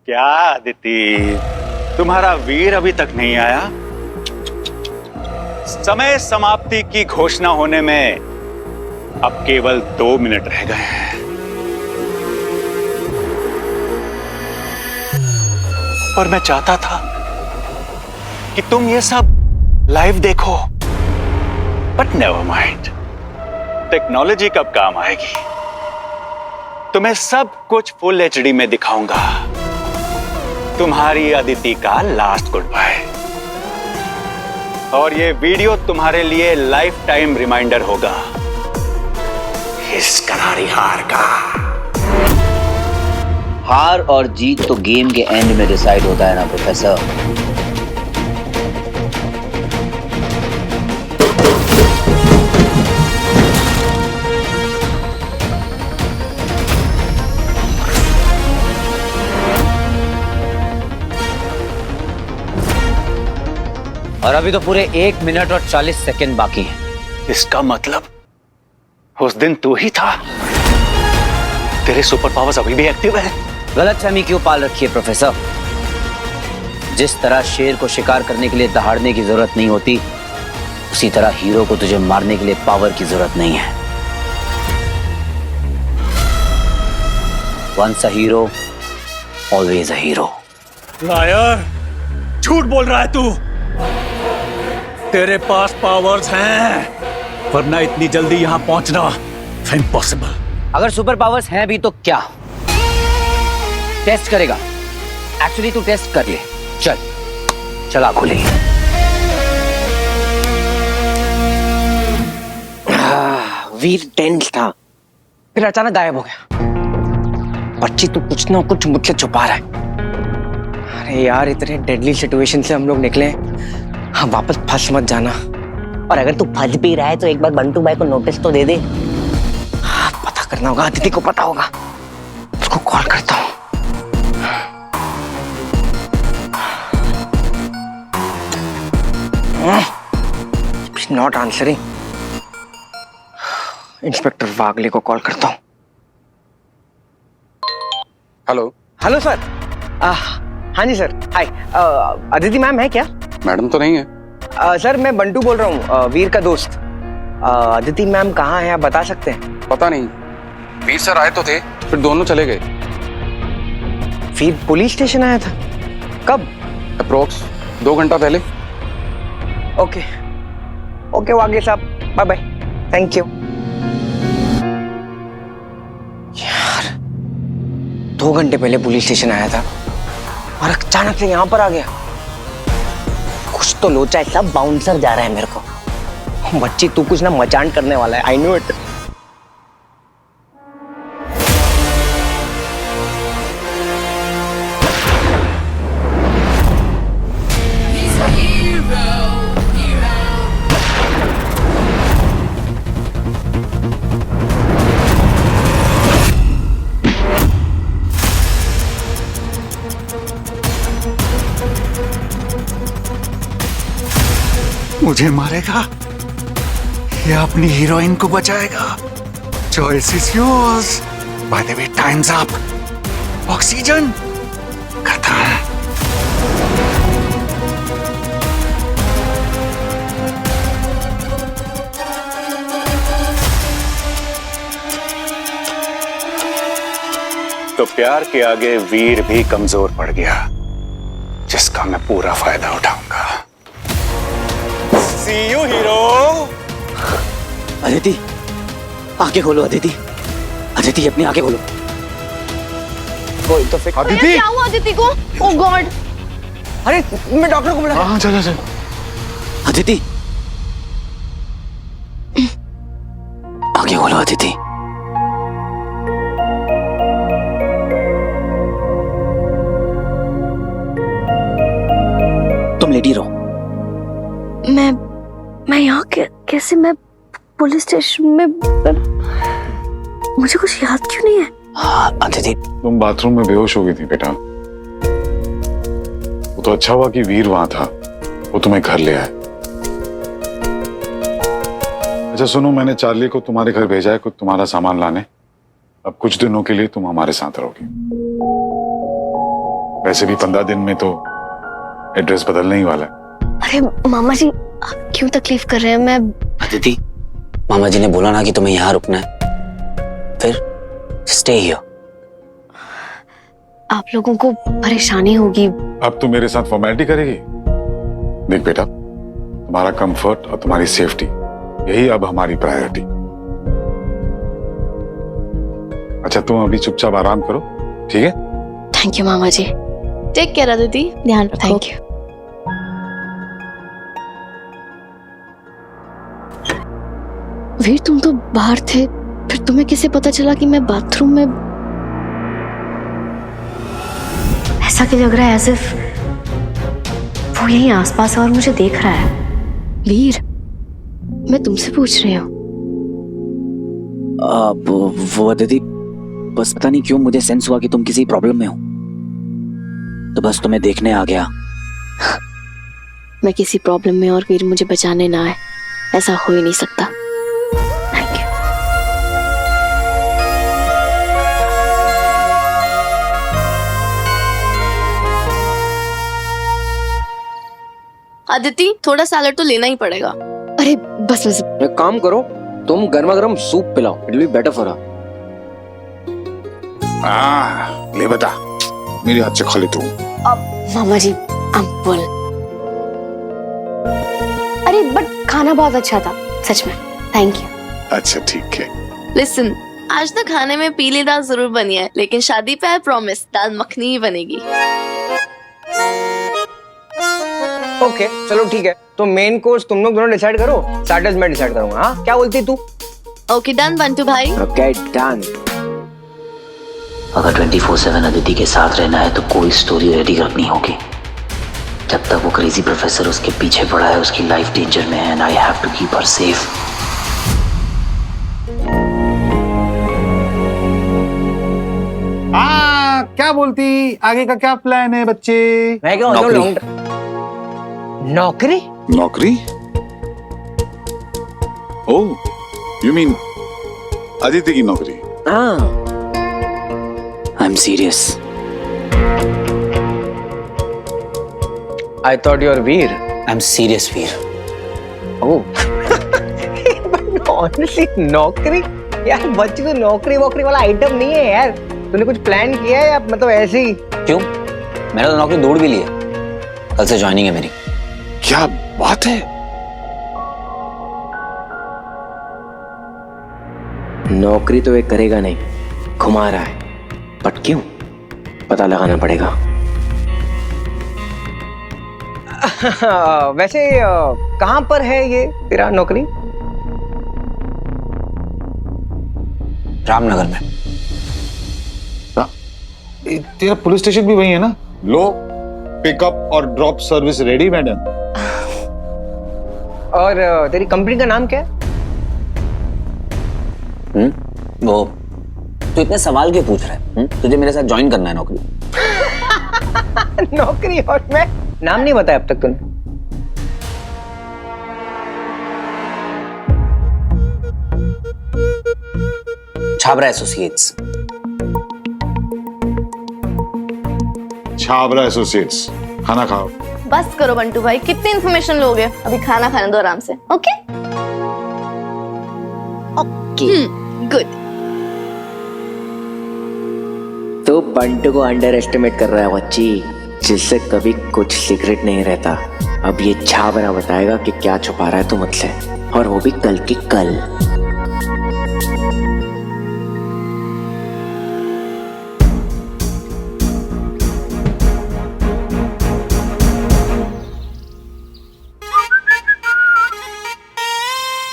क्या अदिति, तुम्हारा वीर अभी तक नहीं आया? समय समाप्ति की घोषणा होने में अब केवल 2 मिनट रह गए हैं। पर मैं चाहता था कि तुम ये सब लाइव देखो, बट नेवर माइंड। टेक्नोलॉजी कब काम आएगी? तुम्हें सब कुछ फुल एचडी में दिखाऊंगा। तुम्हारी अदिति का लास्ट गुड बाय। और ये वीडियो तुम्हारे लिए लाइफ टाइम रिमाइंडर होगा इस करारी हार का। हार और जीत तो गेम के एंड में डिसाइड होता है ना प्रोफेसर। और अभी तो पूरे 1 मिनट और 40 सेकंड बाकी हैं। इसका मतलब उस दिन तू ही था। तेरे सुपर पावर्स अभी भी एक्टिव है। गलतफहमी क्यों पाल रखी है प्रोफेसर? जिस तरह शेर को शिकार करने के लिए दहाड़ने की जरूरत नहीं होती, उसी तरह हीरो को तुझे मारने के लिए पावर की जरूरत नहीं है। Once a hero always a hero. Liar, झूठ बोल रहा है तू। तेरे पास पावर्स हैं, वरना इतनी जल्दी यहां पहुंचना इम्पॉसिबल। अगर सुपर पावर्स हैं भी तो क्या? टेस्ट करेगा? एक्चुअली तू टेस्ट कर ले। चल चला खुली। वीर टेंस था, फिर अचानक गायब हो गया। बच्ची तू कुछ ना कुछ मुझसे छुपा रहा है। अरे यार, इतने डेडली सिचुएशन से हम लोग निकले, हाँ वापस फंस मत जाना। और अगर तू फंस भी रहा है तो एक बार बंटू भाई को नोटिस तो दे दे। हाँ, पता करना होगा, अदिति को पता होगा। उसको कॉल करता हूँ। Not answering. इंस्पेक्टर वागले को कॉल करता हूँ। हेलो। Hello sir. हाँ जी सर, हाय। अदिति मैम है क्या? मैडम तो नहीं है। सर मैं बंटू बोल रहा हूँ, वीर का दोस्त। अदिति मैम कहाँ है, आप बता सकते हैं? पता नहीं, वीर सर आए तो थे, फिर दोनों चले गए। वीर पुलिस स्टेशन आया था? कब? अप्रोक्स 2 घंटा पहले। ओके ओके वागे साहब, बाय बाय, थैंक यू। यार 2 घंटे पहले पुलिस स्टेशन आया था और अचानक से यहाँ पर आ गया। कुछ तो लोचा है, सब बाउंसर जा रहा है मेरे को। बच्ची तू कुछ ना मचान करने वाला है, आई नो इट। मुझे मारेगा या अपनी हीरोइन को बचाएगा? Choice is yours. By the way, times up. Oxygen खत्म। तो प्यार के आगे वीर भी कमजोर पड़ गया, जिसका मैं पूरा फायदा उठाऊंगा। See you, hero. अदिति, आंखें खोलो अदिति। अदिति अपनी आंखें खोलो। कोई तो फिर अदिति, क्या हुआ अदिति को? ओह गॉड। अरे मैं डॉक्टर को बुला। हाँ चलो चलो। अदिति, आंखें खोलो अदिति। तुम लेटी रहो। मैं यहाँ कैसे? मैं पुलिस स्टेशन में मुझे कुछ याद क्यों नहीं है? हाँ अदिति, तुम बाथरूम में बेहोश हो गई थी बेटा। वो तो अच्छा हुआ कि वीर वहां था, वो तुम्हें घर ले आया। अच्छा सुनो, मैंने चार्ली को तुम्हारे घर भेजा है कुछ तुम्हारा सामान लाने। अब कुछ दिनों के लिए तुम हमारे साथ रहोगी। वैसे भी 15 दिन में तो एड्रेस बदलने ही वाला है। अरे मामा जी, आप क्यों तकलीफ कर रहे हैं? मैं अदिति, मामा जी ने बोला ना कि तुम्हें यहाँ रुकना है, फिर स्टे हियर। आप लोगों को परेशानी होगी। अब तू मेरे साथ फॉर्मेलिटी करेगी? देख बेटा, तुम्हारा कंफर्ट और तुम्हारी सेफ्टी यही अब हमारी प्रायोरिटी। अच्छा तुम अभी चुपचाप आराम करो, ठीक है? थैंक यू मामा जी। टेक केयर अदिति, ध्यान रखो। Thank you. वीर, तुम तो बाहर थे, फिर तुम्हें कैसे पता चला कि मैं बाथरूम में? ऐसा क्यों लग रहा है एज इफ वो यहीं आसपास है और मुझे देख रहा है। वीर, मैं तुमसे पूछ रही हूँ। वो अदिति, बस पता नहीं क्यों मुझे सेंस हुआ कि तुम किसी प्रॉब्लम में हो, तो बस तुम्हें देखने आ गया। मैं किसी प्रॉब्लम में और वीर मुझे बचाने ना आए, ऐसा हो ही नहीं सकता। Thank you. अदिति, थोड़ा सैलड तो लेना ही पड़ेगा। अरे बस बस, एक काम करो, तुम गर्मा गर्म सूप पिलाओ, it will be better for her. ले बता, मेरे हाथ से खा ले तू। मामा जी, अम्पुल। अरे बट खाना बहुत अच्छा था, सच में। Thank you. अच्छा ठीक है। लिसन, आज तक खाने में पीली दाल जरूर बनी है, लेकिन शादी पे आई प्रॉमिस दाल मखनी ही बनेगी। ओके चलो ठीक है, तो मेन कोर्स तुम लोग दोनों डिसाइड करो, स्टार्टर्स मैं डिसाइड करूंगा। हाँ क्या बोलती तू? ओके डन बंटू भाई। Okay done. अगर 24/7 अदिति के साथ रहना है तो कोई स्टोरी रेडी रखनी होगी। जब तक वो क्रेजी प्रोफेसर उसके पीछे पड़ा है, उसकी लाइफ डेंजर में है, and I have to keep her safe. क्या बोलती, आगे का क्या प्लान है बच्चे? मैं क्या नौकरी? नौकरी? ओह, यू मीन अदिति की नौकरी? हाँ। I am serious. I thought you are Veer. I am serious Veer. Oh. Honestly नौकरी? यार बच्चे तो नौकरी वोकरी वाला आइटम नहीं है यार। तूने कुछ प्लान किया है या मतलब ऐसे ही? क्यों? मैंने तो नौकरी दौड़ भी ली है, कल से ज्वाइनिंग है मेरी। क्या बात है? नौकरी तो ये करेगा नहीं, घुमा रहा है, बट क्यों? पता लगाना पड़ेगा। वैसे कहां पर है ये तेरा नौकरी? रामनगर में। तेरा पुलिस स्टेशन भी वही है ना? लो, पिकअप और ड्रॉप सर्विस रेडी मैडम। और तेरी कंपनी का नाम क्या है? वो तू इतने सवाल क्यों पूछ रहा है? तुझे मेरे साथ ज्वाइन करना है नौकरी? नौकरी और मैं नाम नहीं बताया अब तक तूने। छाबरा एसोसिएट्स। छाबरा एसोसिएट्स। खाना खाओ। बस करो बंटू भाई, कितनी इन्फॉर्मेशन लोगे? अभी खाना खाने दो आराम से। Okay good. तो बंटू को अंडर एस्टिमेट कर रहा है बच्ची, जिससे कभी कुछ सीक्रेट नहीं रहता। अब ये छाबरा बताएगा कि क्या छुपा रहा है तू मुझसे, और वो भी कल की कल।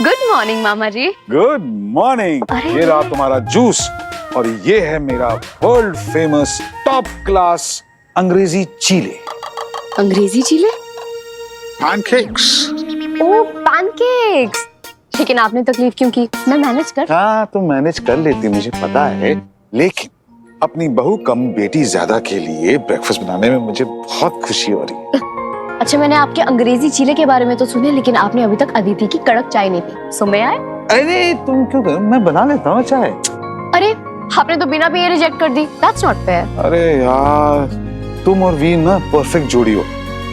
गुड मॉर्निंग मामा जी। Good morning. ये रहा तुम्हारा जूस, और ये है मेरा वर्ल्ड फेमस टॉप क्लास अंग्रेजी चीले। अंग्रेजी चीले? पैनकेक्स। ओ पैनकेक्स। लेकिन आपने तकलीफ क्यों की? मैं मैनेज कर। हाँ तुम मैनेज कर लेती, मुझे पता है, लेकिन अपनी बहू कम बेटी ज्यादा के लिए ब्रेकफास्ट बनाने में मुझे बहुत खुशी हो रही है। अच्छा, मैंने आपके अंग्रेजी चीले के बारे में तो सुने, लेकिन आपने अभी तक अदिति की कड़क चाय नहीं पी। सो मैं आए? अरे तुम क्यों कर? मैं बना लेता हूँ चाय। अरे आपने तो बिना पिए रिजेक्ट कर दी। That's not fair. अरे यार तुम और वीर ना परफेक्ट जोड़ी हो,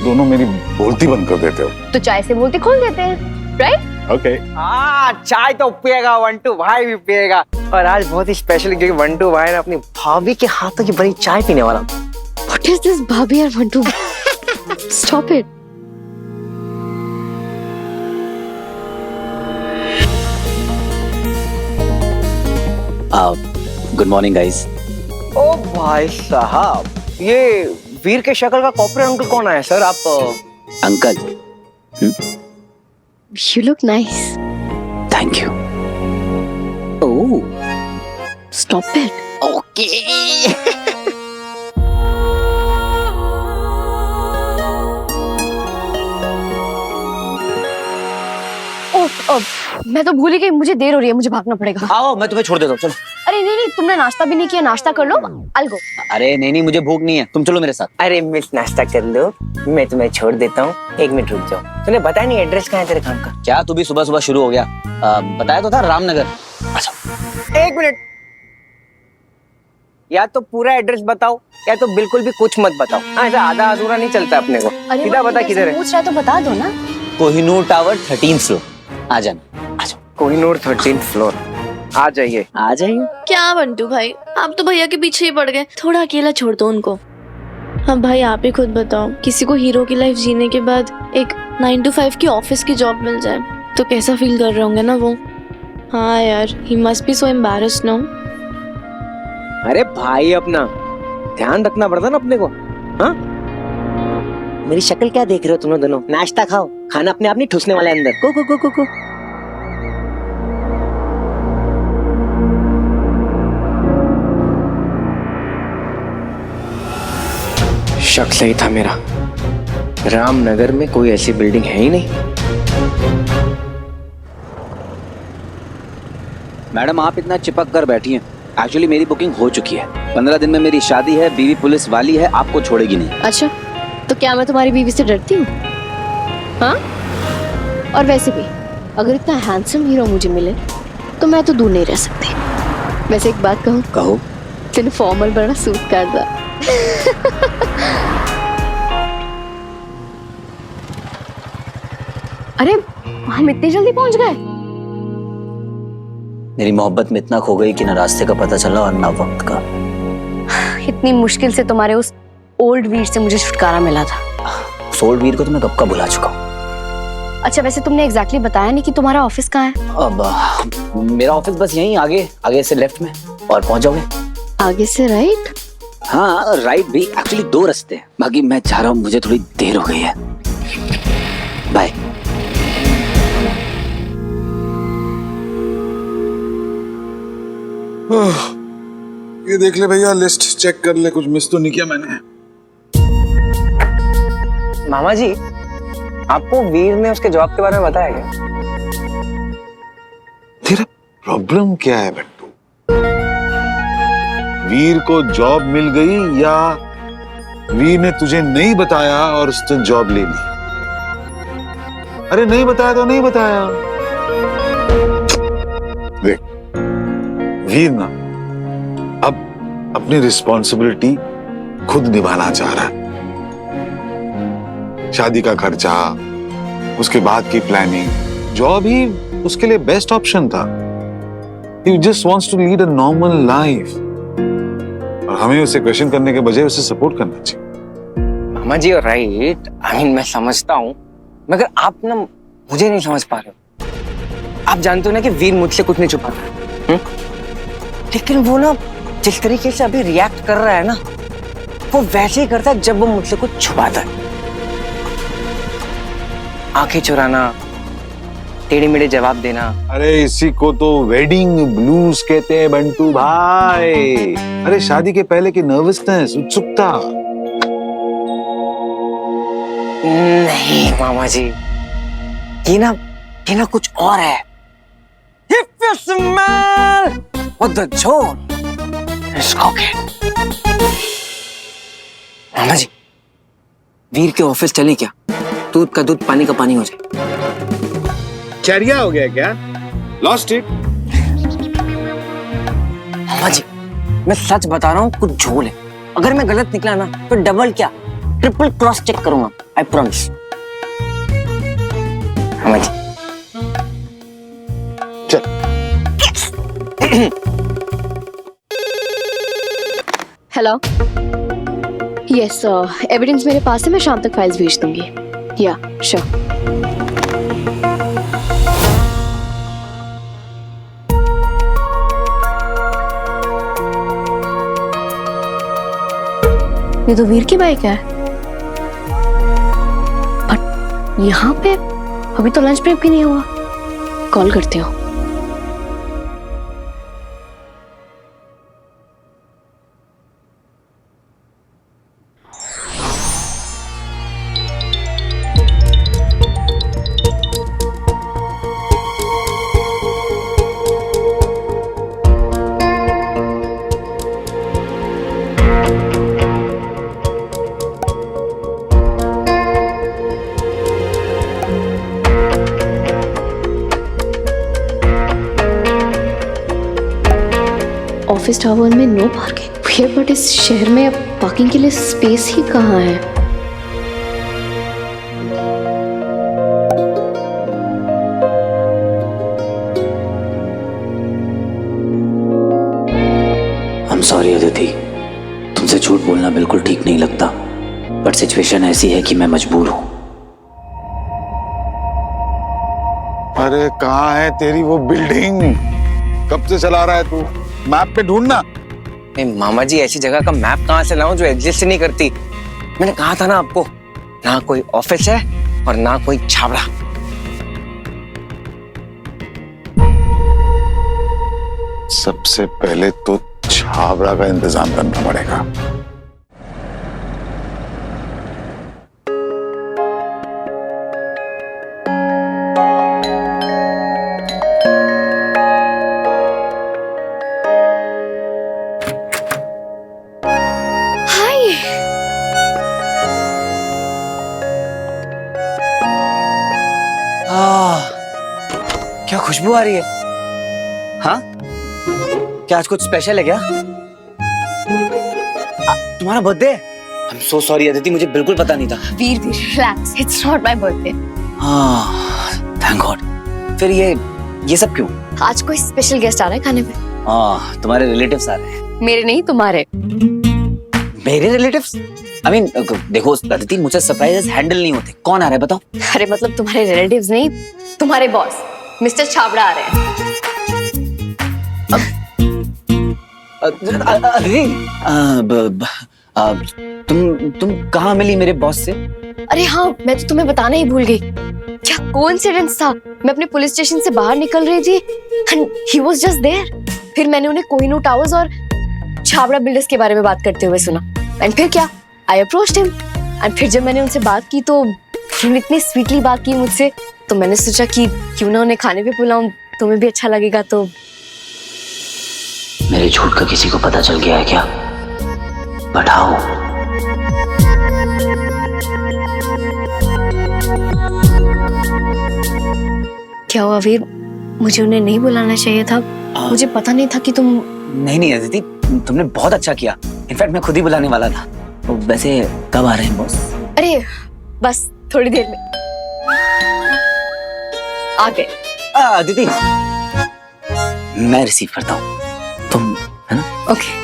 दोनों मेरी बोलती बंद कर देते हो। तो चाय से बोलते खोल देते हैं, राइट? ओके। हाँ, चाय तो पिएगा, वंटू भाई भी पिएगा। और आज बहुत ही स्पेशल क्योंकि वंटू भाई ने अपनी भाभी के हाथों की बनी चाय पीने वाला। What is this भाभी और Mantu? Stop it. Good morning guys. ओ भाई साहब, ये वीर के शक्ल का कॉर्पोरेट अंकल कौन आया सर? आप uncle, You look nice. Thank you. Oh, stop it. ओह, मैं तो भूल ही गई, मुझे देर हो रही है, मुझे भागना पड़ेगा। आओ मैं तुम्हें छोड़ देता हूँ, चलो। अरे नहीं नहीं, तुमने नाश्ता भी नहीं किया, नाश्ता कर लो। I'll go. अरे नहीं, मुझे भूख नहीं है, तुम चलो मेरे साथ। अरे मिस, नाश्ता कर लो, मैं तुम्हें छोड़ देता हूँ। 1 मिनट रुक जाओ। तूने बताया नहीं एड्रेस कहाँ है तेरे काम का? क्या तू भी सुबह सुबह शुरू हो गया? बताया तो था, रामनगर। अच्छा 1 मिनट, या तो पूरा एड्रेस बताओ या तो बिल्कुल भी कुछ मत बताओ। ऐसा आधा अधूरा नहीं चलता अपने को। सीधा बता किधर है। पूछ रहा है तो बता दो ना। Kohinoor tower 13th floor. आ जाना, आ जाओ। Kohinoor 13th floor. आ जाइए। आ जाइए। क्या बंटू भाई, आप तो भैया के पीछे ही पड़ गए, थोड़ा अकेला छोड़ दो उनको। हाँ भाई, आप ही खुद बताओ, किसी को हीरो की लाइफ जीने के बाद एक 9 to 5 की ऑफिस की जॉब मिल जाए तो कैसा फील कर रहे होंगे ना वो। हाँ यार, he must be so embarrassed now. अरे भाई, अपना ध्यान रखना पड़ता ना अपने को। हाँ, मेरी शक्ल क्या देख रहे हो तुम लोग दोनों? नाश्ता खाओ, खाना अपने आप नहीं ठुसने वाला है अंदर। को को को को को। शक सही था मेरा, रामनगर में कोई ऐसी बिल्डिंग है ही नहीं। मैडम, आप इतना चिपक कर बैठी हैं। एक्चुअली मेरी बुकिंग हो चुकी है। 15 दिन में मेरी शादी है, बीवी पुलिस वाली है, आपको छोड़ेगी नहीं। अच्छा, तो क्या मैं तुम्हारी बीवी से डरती हूँ? हाँ? और वैसे भी अगर इतना हैंडसम हीरो मुझे मिले तो मैं तो दूर नहीं रह सकती। वैसे एक बात कहूँ? कहो। तेरे फॉर्मल बड़ा सूट करता। अरे हम इतनी जल्दी पहुंच गए? मेरी मोहब्बत में इतना खो गई कि ना रास्ते का पता चला और ना वक्त का। इतनी मुश्किल से तुम्हारे उस ओल्ड वीर से मुझे छुटकारा मिला था। उस ओल्ड वीर को तो मैं कब का भुला चुका हूँ। अच्छा, वैसे तुमने एग्जैक्टली बताया नहीं कि तुम्हारा ऑफिस कहाँ है? अब मेरा ऑफिस बस यहीं आगे से लेफ्ट में, और पहुंच जाओगे। आगे से राइट? हाँ, राइट भी। एक्चुअली 2 रास्ते हैं, बाकी मैं चाह रहा हूँ, मुझे थोड़ी देर हो गई है। बाय। ये देख ले भैया, लिस्ट चेक कर ले, कुछ मिस तो नहीं किया मैंने। मामा जी, आपको वीर ने उसके जॉब के बारे में बताया क्या? तेरा प्रॉब्लम क्या है बट्टू? वीर को जॉब मिल गई या वीर ने तुझे नहीं बताया और उसने जॉब ले ली? अरे नहीं बताया तो नहीं बताया। देख, वीर ना अब अपनी रिस्पॉन्सिबिलिटी खुद निभाना चाह रहा है। शादी का खर्चा, उसके बाद की प्लानिंग, जॉब ही उसके लिए बेस्ट ऑप्शन था। He just wants to lead a normal life. और हमें उसे क्वेश्चन करने के बजाय उसे सपोर्ट करना चाहिए। मामा जी राइट, मैं समझता हूँ, मगर आप ना मुझे नहीं समझ पा रहे हो। आप जानते हो ना कि वीर मुझसे कुछ नहीं छुपाता, लेकिन वो ना जिस तरीके से अभी रिएक्ट कर रहा है ना, वो वैसे ही करता है जब वो मुझसे कुछ छुपाता है। आंखें चुराना, टेढ़े मेढ़े जवाब देना। अरे इसी को तो वेडिंग ब्लूज कहते हैं बंटू भाई। अरे शादी के पहले की नर्वसनेस, उत्सुकता। नहीं मामा जी, ये ना कुछ और है। If you smell what the zone is cooking. मामा जी, वीर के ऑफिस चले क्या? दूध का दूध, पानी का पानी हो जाए। चरिया हो गया क्या? Lost it? मामा जी, मैं सच बता रहा हूँ, कुछ झोल है। अगर मैं गलत निकला ना तो डबल क्या ट्रिपल क्रॉस चेक करूंगा, आई प्रॉमिस। हाँ जी। चल। हेलो, यस एविडेंस मेरे पास है, मैं शाम तक फाइल्स भेज दूंगी। या श्योर। ये तो वीर की बाइक है, बट यहाँ पे अभी तो लंच ब्रेक भी नहीं हुआ। कॉल करते हो। ऑफिस टावर में नो पार्किंग भैया, बट इस शहर में अब पार्किंग के लिए स्पेस ही कहाँ है? I'm sorry अदिति, तुमसे झूठ बोलना बिल्कुल ठीक नहीं लगता, बट सिचुएशन ऐसी है कि मैं मजबूर हूं। अरे कहाँ है तेरी वो बिल्डिंग? कब से चला रहा है तू? मैप पे ढूंढना। नहीं मामा जी, ऐसी जगह का मैप कहाँ से लाऊं जो एग्जिस्ट नहीं करती? मैंने कहा था ना आपको, ना कोई ऑफिस है और ना कोई छावड़ा। सबसे पहले तो छावड़ा का इंतजाम करना पड़ेगा। क्या खुशबू आ रही है? हाँ, क्या आज कुछ स्पेशल है क्या? तुम्हारा बर्थडे है? I am so sorry Aditi, मुझे बिल्कुल पता नहीं था। Veer Veer relax, it's not my birthday. Thank God. फिर ये सब क्यों? आज कोई स्पेशल गेस्ट आ रहा है खाने पे। तुम्हारे रिलेटिव्स आ रहे हैं। मेरे नहीं, तुम्हारे। मेरे रिलेटिव्स? आई मीन देखो अदिति, मुझे सरप्राइजेस हैंडल नहीं होते। कौन आ रहा है बताओ? अरे मतलब तुम्हारे रिलेटिव्स नहीं, तुम्हारे बॉस मिस्टर छाबड़ा आ रहे हैं। तुम कहाँ मिली मेरे बॉस से? अरे हाँ, मैं तो तुम्हें बताना ही भूल गई। क्या कोइंसिडेंस था, मैं अपने पुलिस स्टेशन से बाहर निकल रही थी and he was just there. फिर मैंने उन्हें कोहिनूर टावर्स और छाबड़ा बिल्डर्स के बारे में बात करते हुए सुना एंड फिर क्या, आई अप्रोच्ड हिम एंड फिर जब मैंने उनसे बात की तो उन्होंने इतनी स्वीटली बात की मुझसे, तो मैंने सोचा कि क्यों ना उन्हें खाने पे बुलाऊं, तुम्हें भी अच्छा लगेगा। तो मेरे झूठ का किसी को पता चल गया है क्या? बढ़ाओ। क्या हुआ वीर, मुझे उन्हें नहीं बुलाना चाहिए था? मुझे पता नहीं था कि तुम। नहीं अदिति, तुमने बहुत अच्छा किया। इनफैक्ट मैं खुद ही बुलाने वाला था। तो वैसे कब आ रहे हैं बॉस? अरे बस थोड़ी देर में आ गए। अदिति, मैं रिसीव करता हूँ, तुम है ना? ओके।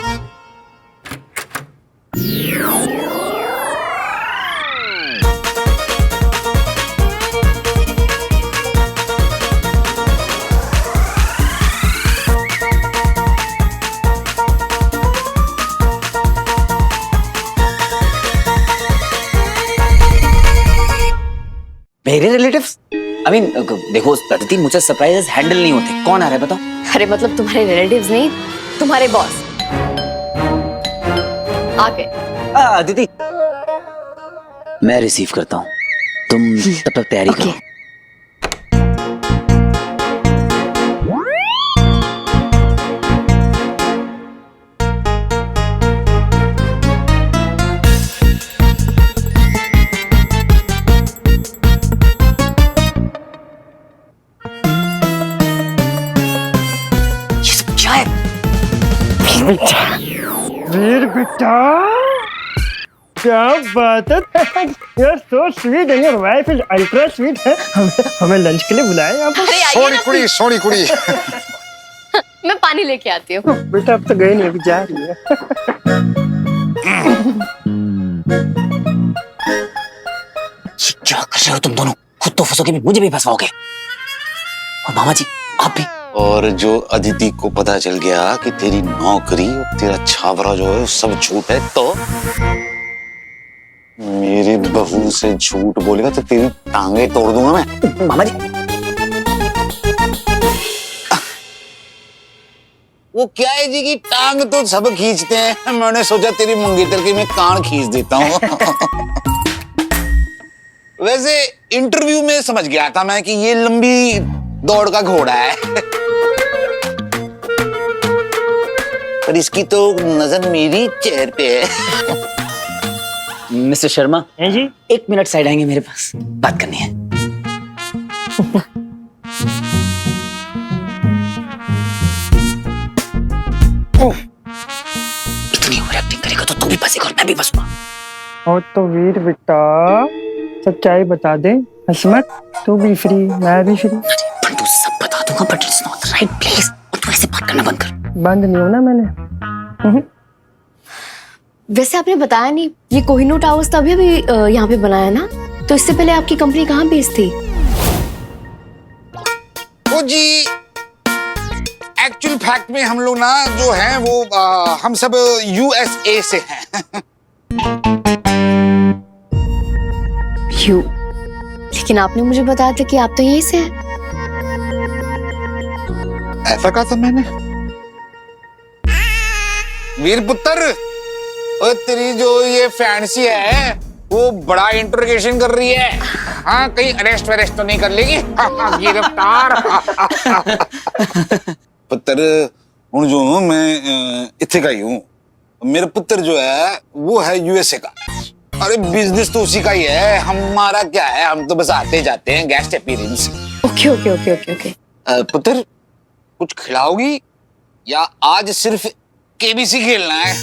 मेरे रिलेटिव्स? आई मीन देखो अदिति, मुझे सरप्राइजेस हैंडल नहीं होते। कौन आ रहा है बताओ? अरे मतलब तुम्हारे रिलेटिव्स नहीं, तुम्हारे बॉस आ गए। अदिति, मैं रिसीव करता हूँ, तुम तब तक तैयारी करो। वीर बेटा, क्या बात है यार, so sweet and your wife is ultra sweet है। हमें लंच के लिए बुलाया यहाँ पर। सोनी कुड़ी मैं पानी लेके आती हूँ। बेटा अब तो गई नहीं, अभी जा रही है। क्या कर रहे हो तुम दोनों? खुद तो फंसोगे भी, मुझे भी फंसवाओगे। और मामा जी आप भी। और जो अदिति को पता चल गया कि तेरी नौकरी और तेरा छावरा जो है सब झूठ है, तो मेरी बहू से झूठ बोलेगा तो तेरी टांगे तोड़ दूंगा मैं। मामा जी वो क्या है जी कि टांग तो सब खींचते हैं, मैंने सोचा तेरी मंगेतर की मैं कान खींच देता हूँ। वैसे इंटरव्यू में समझ गया था मैं कि ये लंबी दौड़ का घोड़ा है, पर इसकी तो नजर मेरी चेहरे पे है। मिस्टर शर्मा हैं जी? 1 मिनट साइड आएंगे, मेरे पास बात करनी है। इतनी ओवर एक्टिंग करेगा तो तू भी फंसेगा और मैं भी फंसूंगा। और तो वीर बेटा सच्चाई बता दे, हंस मत, तू भी फ्री मैं भी फ्री। बंटू सब बता दूंगा, but it's not right place. तू ऐसे बात करना बंद कर। बंद नहीं होना मैंने। वैसे आपने बताया नहीं, ये कोहिनूर टावर्स तो अभी यहाँ पे बनाया ना, तो इससे पहले आपकी कंपनी कहाँ बेस्ड थी? वो जी एक्चुअल फैक्ट में हम लोग ना जो हैं वो हम सब USA से हैं। यू, लेकिन आपने मुझे बताया था कि आप तो यहीं से हैं। ऐसा कहा था मैंने? वीर पुत्र, और तेरी जो ये फैंसी है वो बड़ा इंटरोगेशन कर रही है। हाँ, कहीं अरेस्ट वरेस्ट तो नहीं कर लेगी? गिरफ्तार। पुत्र हूं जो मैं इत्थे का ही हूँ, मेरा पुत्र जो है वो है USA का। अरे बिजनेस तो उसी का ही है, हमारा क्या है, हम तो बस आते जाते हैं, guest appearance. Okay okay okay okay okay. पुत्र कुछ खिलाओगी या आज सिर्फ KBC खेलना है?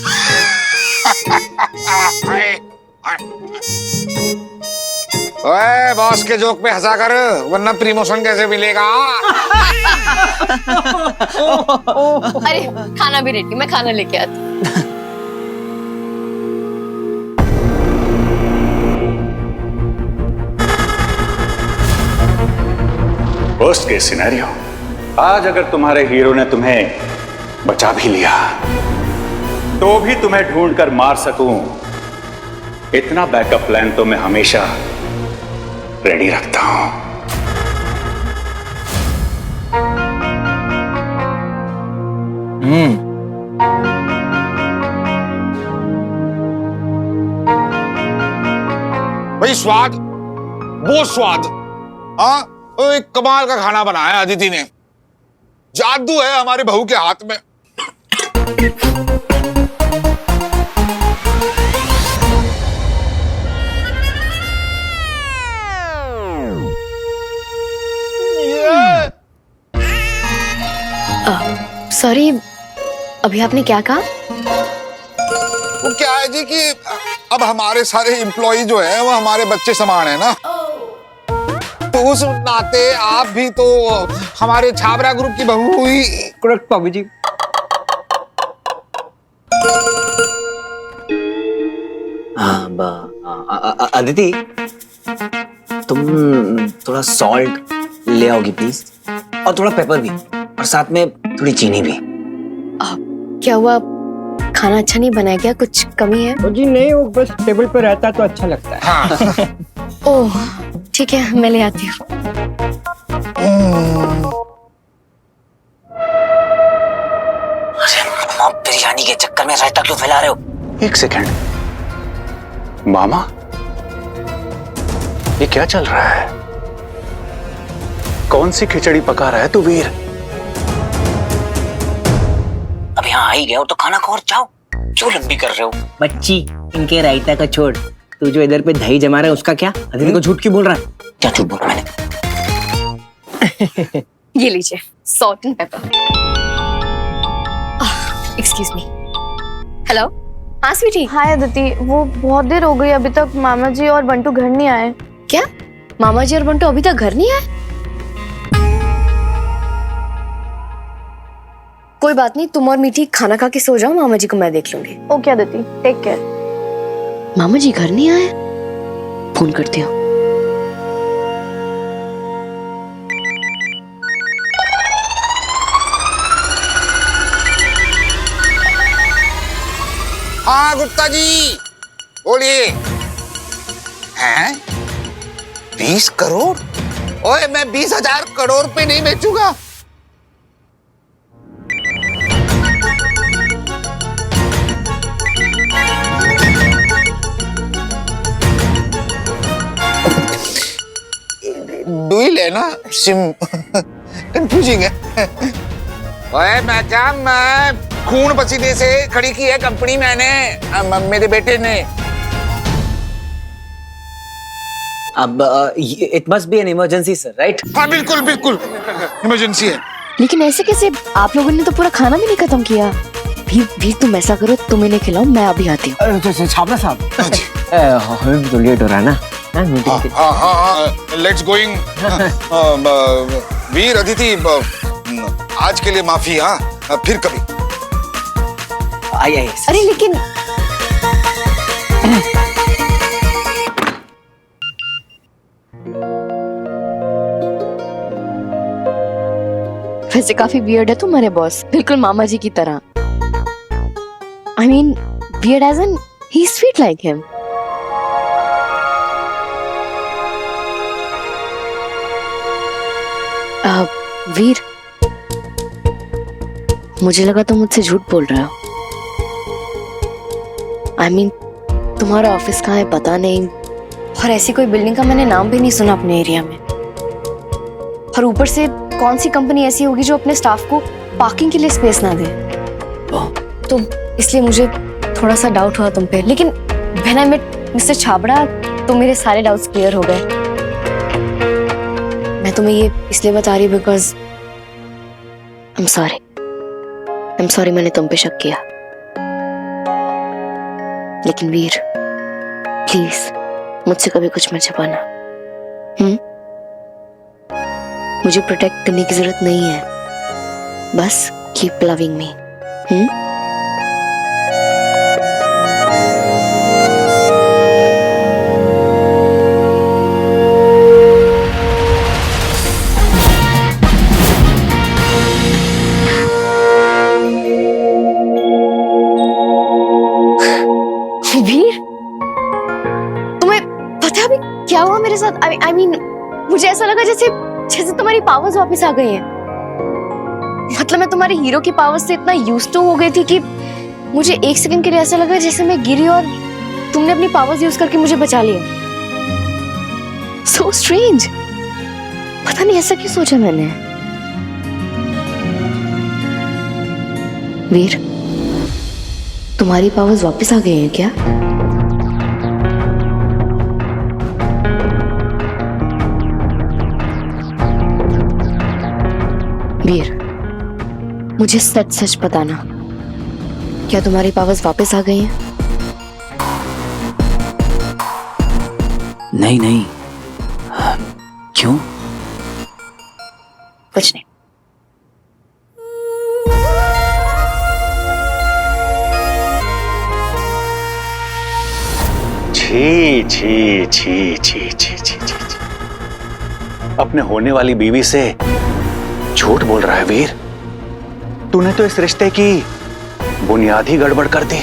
ओए बॉस के जोक पे हंसा कर, वरना प्रमोशन कैसे मिलेगा? अरे खाना भी रेडी, मैं खाना लेके आती हूँ। वर्स्ट केस सिनेरियो, आज अगर तुम्हारे हीरो ने तुम्हें बचा भी लिया तो भी तुम्हें ढूंढकर मार सकूं, इतना बैकअप प्लान तो मैं हमेशा रेडी रखता हूं। भाई स्वाद, वो स्वाद, हाँ एक कमाल का खाना बनाया अदिति ने। जादू है हमारी बहू के हाथ में। सॉरी, अभी आपने क्या कहा? वो क्या है जी कि अब हमारे सारे एम्प्लॉय जो है वो हमारे बच्चे समान है ना, तो उस नाते आप भी तो हमारे छाबरा ग्रुप की बहू हुई। करेक्ट बाबू जी। अदिति तुम थोड़ा सॉल्ट ले आओगी प्लीज, और थोड़ा पेपर भी, और साथ में थोड़ी चीनी भी। क्या हुआ, खाना अच्छा नहीं बनाया क्या? कुछ कमी है? जी नहीं, वो बस टेबल पर रहता तो अच्छा लगता है। हाँ। ओह ठीक है, मैं ले आती हूँ। अरे मामा, बिरयानी के चक्कर में रायता क्यों फैला रहे हो? एक सेकंड, मामा ये क्या चल रहा है? कौन सी खिचड़ी पका रहा है तू वीर? अब यहाँ आ ही गए हो तो खाना खाओ और जाओ, क्यों लंबी कर रहे हो? बच्ची, इनके रायता का छोड़, तू जो इधर पे दही जमा रहा है उसका क्या? अदिति को झूठ क्यों बोल रहा है? क्या झूठ बोला मैंने? ये लीजिए salt and paper. Excuse me. Hello, हाँ स्वीटी। हाय अदिति, वो बहुत देर हो गई अभी तक मामा जी और बंटू घर नहीं आए। क्या मामा जी और बंटू अभी तक घर नहीं आए? कोई बात नहीं, तुम और मीठी खाना खा के सो जाओ, मामा जी को मैं देख लूंगी। Okay Aditi, take care. मामा जी घर नहीं आए, फोन करती हूँ। हाँ गुप्ता जी बोलिए। हैं 20 करोड़? ओए मैं 20,000 करोड़ पे नहीं बेचूंगा। डू ही लेना सिम कंफ्यूजिंग है। ओए मैं क्या, मैं खून पसीने से खड़ी की है कंपनी मैंने, मेरे बेटे ने। अब it must be an emergency sir, right? हाँ बिल्कुल बिल्कुल इमरजेंसी है। लेकिन ऐसे कैसे? आप लोगों ने तो पूरा खाना भी नहीं खत्म किया। भी तुम ऐसा करो, तुम इन्हें खिलाओ, मैं अभी आती हूँ। छाबड़ा साहब, हमें तो लेट हो रहा है ना। हाँ लेट्स गोइंग। वीर अदिति, आज के लिए माफी। हाँ फिर कभी। आइए। अरे लेकिन वैसे काफी वियर्ड है तुम्हारे बॉस, बिल्कुल मामा जी की तरह। I mean weird as in he sweet like him. Veer, मुझे लगा तुम मुझसे झूठ बोल रहे हो। आई मीन तुम्हारा ऑफिस कहाँ है पता नहीं, और ऐसी कोई बिल्डिंग का मैंने नाम भी नहीं सुना अपने एरिया में। और ऊपर से कौन सी कंपनी ऐसी होगी जो अपने स्टाफ को पार्किंग के लिए स्पेस ना दे? तो इसलिए मुझे थोड़ा सा डाउट हुआ तुम पे। लेकिन when I met mister Chhabra तो मेरे सारे डाउट्स क्लियर हो गए। मैं तुम्हें ये इसलिए बता रही हूँ बिकॉज आई एम सॉरी मैंने तुम पे शक किया। लेकिन वीर प्लीज मुझसे कभी कुछ मत छुपाना। मुझे प्रोटेक्ट करने की जरूरत नहीं है, बस कीप लविंग मी। वीर, तुम्हें पता है अभी क्या हुआ मेरे साथ? I mean, मुझे ऐसा लगा जैसे तुम्हारी पावर्स वापस आ गई हैं। मतलब मैं तुम्हारे हीरो की पावर्स से इतना यूज्ड टू हो गई थी कि मुझे एक सेकंड के लिए ऐसा लगा जैसे मैं गिरी और तुमने अपनी पावर्स यूज करके मुझे बचा लिया। So strange। पता नहीं ऐसा क्यों सोचा मैंने। वीर, तुम्हारी पावर्स वापस आ गई हैं क्या? वीर, मुझे सच सच बताना, क्या तुम्हारी पावर्स वापस आ गई हैं? नहीं। क्यों? कुछ नहीं। छी छी छी छी छी छी छी। अपने होने वाली बीवी से झूठ बोल रहा है वीर। तूने तो इस रिश्ते की बुनियाद ही गड़बड़ कर दी।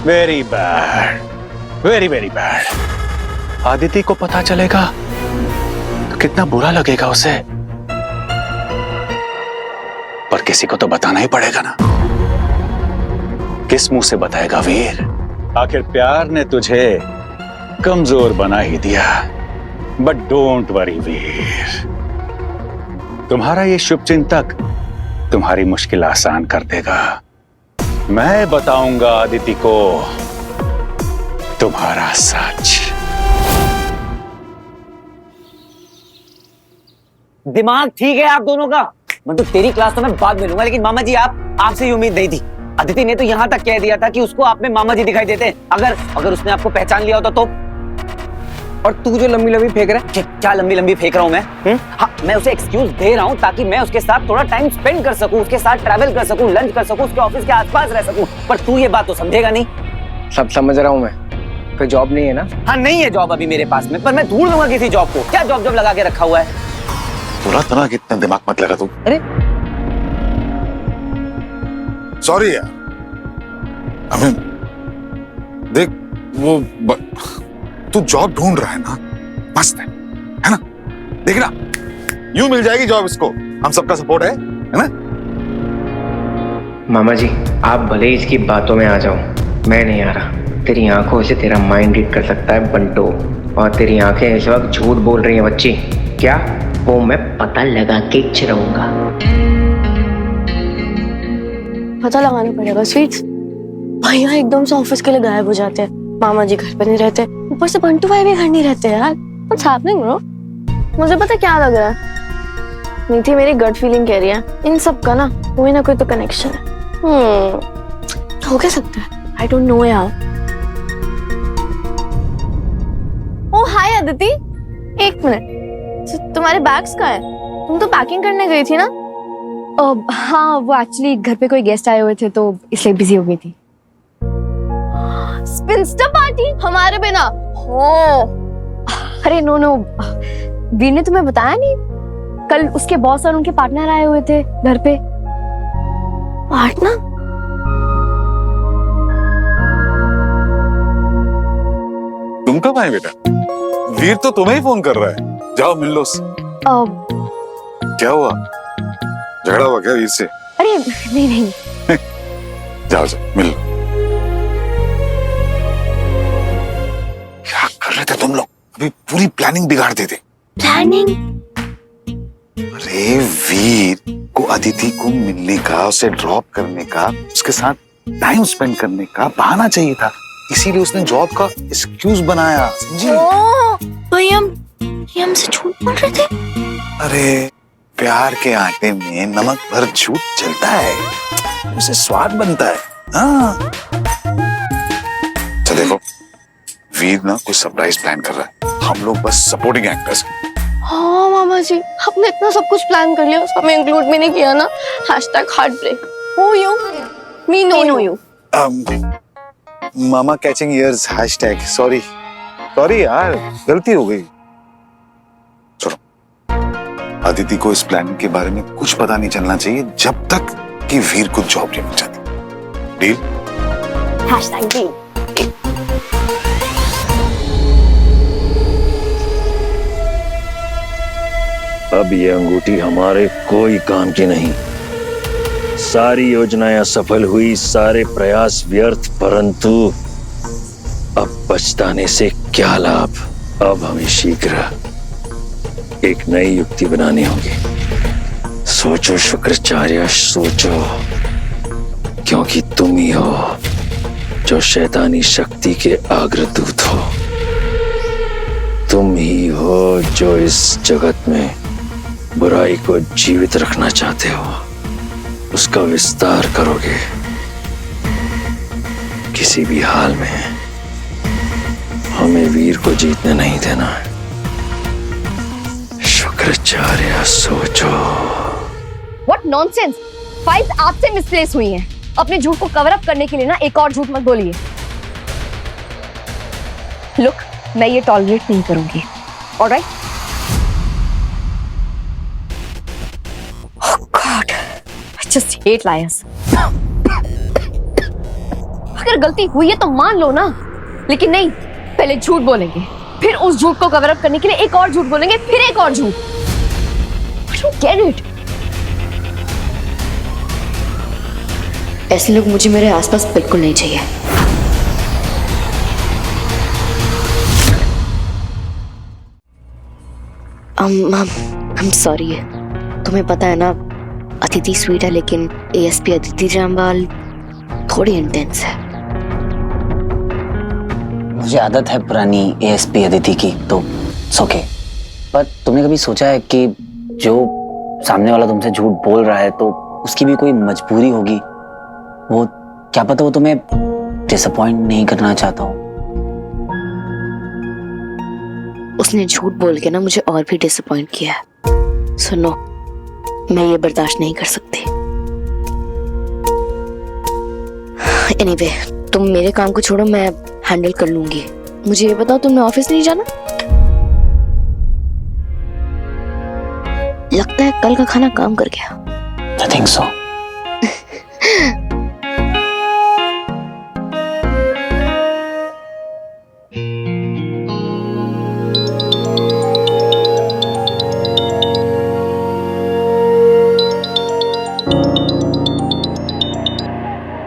Very bad, very very bad. Aditi को पता चलेगा तो कितना बुरा लगेगा उसे। पर किसी को तो बताना ही पड़ेगा ना। किस मुंह से बताएगा वीर? आखिर प्यार ने तुझे कमजोर बना ही दिया। बट डोंट वरी वीर, तुम्हारा ये शुभ चिंतक तुम्हारी मुश्किल आसान कर देगा। मैं बताऊंगा आदिति को तुम्हारा सच। दिमाग ठीक है आप दोनों का? मतलब तेरी क्लास तो मैं बाद में लूंगा, लेकिन मामा जी आपसे ये उम्मीद नहीं थी। अदिति ने तो यहाँ तक कह दिया था कि उसको आप में मामा जी दिखाई देते हैं। अगर उसने आपको पहचान लिया होता तो। और तू जो लंबी लंबी फेंक रहा है, क्या लंबी लंबी फेंक रहा हूँ मैं? हाँ, मैं उसे एक्सक्यूज दे रहा हूँ ताकि मैं उसके साथ थोड़ा टाइम स्पेंड कर सकूं, उसके साथ ट्रैवल कर सकूं, लंच कर सकूं, उसके ऑफिस के आसपास रह सकूं। पर तू ये बात तो समझेगा नहीं। सब समझ रहा हूँ मैं, कोई जॉब नहीं है ना? हाँ, नहीं है जॉब अभी मेरे पास में, पर मैं ढूंढ लूंगा किसी जॉब को। क्या जॉब लगा के रखा हुआ है? तुरंत कितना दिमाग मत लगा तू। अरे सॉरी यार, हमें देख वो तू जॉब ढूंढ रहा है ना, मस्त है ना? देखना यूं मिल जाएगी जॉब इसको, हम सबका सपोर्ट है ना? मामा जी, आप भले ही इसकी बातों में आ जाओ, मैं नहीं आ रहा। तेरी आंखों से तेरा माइंड रीड कर सकता है बंटो, और तेरी आंखें इस वक्त झूठ बोल रही हैं बच्ची। क्या? वो मैं पता लगा के चिराऊंगा। पता लगाना पड़ेगा स्वीट्स। भैया एकदम से ऑफिस के लिए गायब हो जाते हैं, मामा जी घर पे नहीं रहते, ऊपर से बंटू भाई भी घर नहीं रहते यार। What's happening bro? मुझे पता क्या लग रहा है, नीति मेरी गट फीलिंग कह रही है इन सब का ना कोई ना कोई तो कनेक्शन है। हो क्या सकता है? आई डोंट नो यार। ओ हाय अदिति, एक मिनट, तुम्हारे बैग्स कहाँ हैं? तुम तो पैकिंग करने गई थी ना? हाँ, वो एक्चुअली घर पे कोई गेस्ट आए हुए थे तो इसलिए बिजी हो गई थी। स्पिंस्टर पार्टी हमारे बिना? हो अरे नो, वीर ने तुम्हें बताया नहीं? कल उसके बॉस और उनके पार्टनर आए हुए थे घर पे। पार्टनर? तुम कब आए बेटा? वीर तो तुम्हें ही फोन कर रहा है, जाओ मिल लो उससे। क्या हुआ, झगड़ा हुआ क्या वीर से? अरे नहीं जाओ मिल लो। क्या कर रहे थे तुम लोग? अभी पूरी प्लानिंग बिगाड़ देते। प्लानिंग? अरे वीर को अदिति को मिलने का, उसे ड्रॉप करने का, उसके साथ टाइम स्पेंड करने का बहाना चाहिए था, इसीलिए उसने जॉब का एक्सक्यूज बनाया, समझी? भाई ये हमसे झूठ बोल रहे थे। अरे प्यार के आटे में नमक भर झूठ चलता है, उसे स्वाद बनता है। हाँ तो देखो, वीर ना कोई सरप्राइज प्लान कर रहा है, हम लोग बस सपोर्टिंग एक्टर्स हैं। हाँ मामा जी, आपने इतना सब कुछ प्लान कर लिया, हमें इंक्लूड भी नहीं किया ना। #heartbreak. Who you? Me know you. Mama catching years #, sorry यार, गलती हो गई। चलो, अदिति को इस प्लान के बारे में कुछ पता नहीं चलना चाहिए जब तक कि वीर को जॉब नहीं मिल जाती। डील? #deal. अब ये अंगूठी हमारे कोई काम की नहीं। सारी योजनाएं असफल हुई, सारे प्रयास व्यर्थ, परंतु अब पछताने से क्या लाभ। अब हमें शीघ्र एक नई युक्ति बनानी होगी। सोचो शुक्राचार्य, सोचो, क्योंकि तुम ही हो जो शैतानी शक्ति के अग्रदूत हो। तुम ही हो जो इस जगत में बुराई को जीवित रखना चाहते हो, उसका विस्तार करोगे। किसी भी हाल में हमें वीर को जीतने नहीं देना है। शुक्राचार्य, सोचो। What nonsense! फाइल्स आपसे मिसप्लेस हुई हैं। अपने झूठ को कवर अप करने के लिए ना एक और झूठ मत बोलिए। लुक, मैं ये टॉलरेट नहीं करूंगी। Alright? Oh God, I just hate liars. अगर गलती हुई है तो मान लो ना, लेकिन नहीं, पहले झूठ बोलेंगे, फिर उस झूठ को कवर अप करने के लिए एक और झूठ बोलेंगे, फिर एक और झूठ। I don't get it. ऐसे लोग मुझे मेरे आसपास बिल्कुल नहीं चाहिए। I'm sorry, तुम्हें पता है ना, अदिति स्वीट है लेकिन ASP अदिति जामवाल थोड़ी इंटेंस है। मुझे आदत है पुरानी ASP अदिति की, तो ओके। पर तुमने कभी सोचा है कि जो सामने वाला तुमसे झूठ बोल रहा है तो उसकी भी कोई मजबूरी होगी, वो क्या पता वो तुम्हें डिसअपॉइंट नहीं करना चाहता हो। उसने झूठ बोल के ना मुझे और भी डिसअपॉइंट किया है। सुनो, मैं ये बर्दाश्त नहीं कर सकती। एनीवे, तुम मेरे काम को छोड़ो, मैं हैंडल कर लूंगी। मुझे ये बताओ, तुमने ऑफिस नहीं जाना? लगता है कल का खाना काम कर गया। I think so.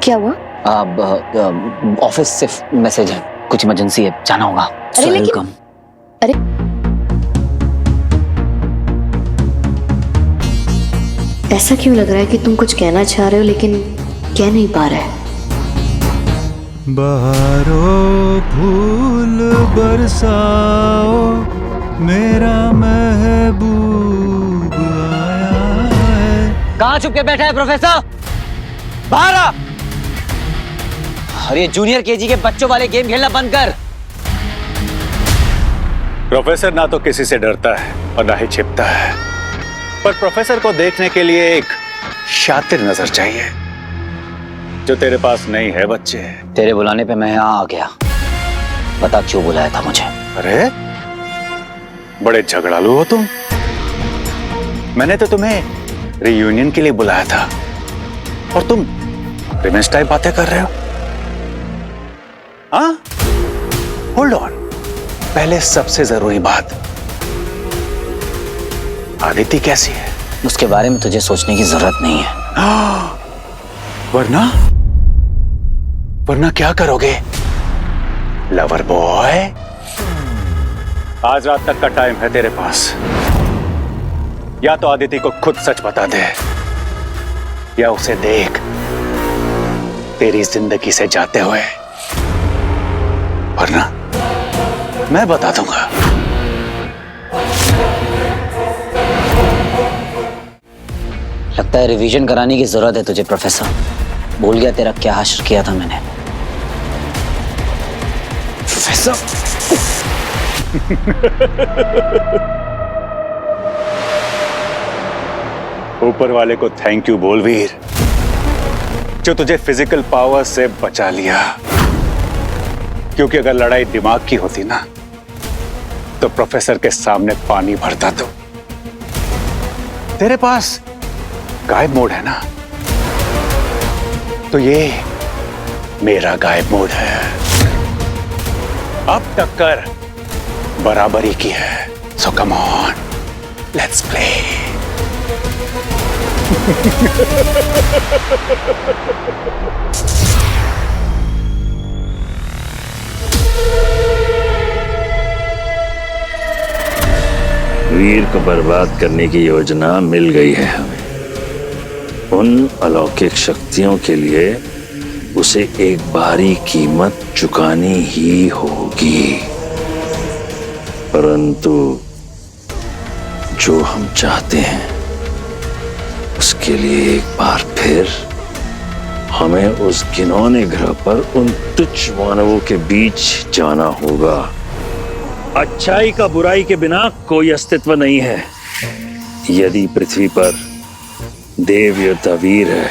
क्या हुआ? अब ऑफिस से मैसेज है, कुछ इमरजेंसी है, जाना होगा। अरे लेकिन- वेलकम। अरे ऐसा क्यों लग रहा है कि तुम कुछ कहना चाह रहे हो लेकिन कह नहीं पा रहे? बहारों फूल बरसाओ, मेरा महबूब आया है। कहाँ छुप के बैठा है प्रोफेसर? बाहर आ! अरे जूनियर केजी के बच्चों वाले गेम खेलना बंद कर। प्रोफेसर ना तो किसी से डरता है और ना ही छिपता है, पर प्रोफेसर को देखने के लिए एक शातिर नजर चाहिए, जो तेरे पास नहीं है बच्चे। तेरे बुलाने पे मैं यहाँ आ गया। बता क्यों बुलाया था मुझे? अरे बड़े झगड़ालू हो तुम। मैंने तो तुम्हें रियूनियन के लिए बुलाया था और तुम रिवेंज टाइप बातें कर रहे हो। हाँ, होल्ड ऑन। पहले सबसे जरूरी बात, आदिति कैसी है? उसके बारे में तुझे सोचने की जरूरत नहीं है। वरना क्या करोगे लवर बॉय? आज रात तक का टाइम है तेरे पास। या तो आदिति को खुद सच बता दे, या उसे देख तेरी जिंदगी से जाते हुए, वरना मैं बता दूंगा। लगता है रिवीजन कराने की जरूरत है तुझे प्रोफेसर। भूल गया तेरा क्या हश्र किया था मैंने। प्रोफेसर ऊपर वाले को थैंक यू बोल वीर, जो तुझे फिजिकल पावर से बचा लिया। क्योंकि अगर लड़ाई दिमाग की होती ना, तो प्रोफेसर के सामने पानी भरता। तो तेरे पास गायब मोड है ना, तो ये मेरा गायब मोड है। अब टक्कर बराबरी की है, सो कम ऑन, लेट्स प्ले। वीर को बर्बाद करने की योजना मिल गई है हमें। उन अलौकिक शक्तियों के लिए उसे एक भारी कीमत चुकानी ही होगी, परंतु जो हम चाहते हैं उसके लिए एक बार फिर हमें उस घिनौने ग्रह पर उन तुच्छ मानवों के बीच जाना होगा। अच्छाई का बुराई के बिना कोई अस्तित्व नहीं है। यदि पृथ्वी पर देव योद्धा वीर है,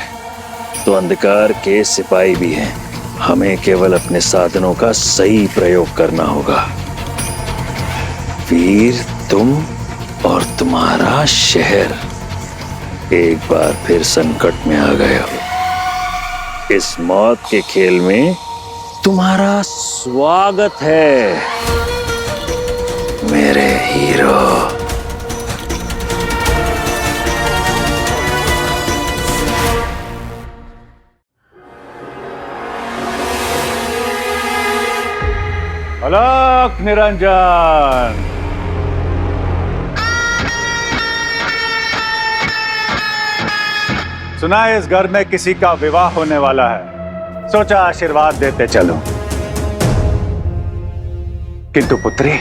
तो अंधकार के सिपाही भी हैं। हमें केवल अपने साधनों का सही प्रयोग करना होगा। वीर, तुम और तुम्हारा शहर एक बार फिर संकट में आ गए हो। इस मौत के खेल में तुम्हारा स्वागत है मेरे हीरो। अलक निरंजन, सुना है इस घर में किसी का विवाह होने वाला है, सोचा आशीर्वाद देते चलो। किंतु पुत्री,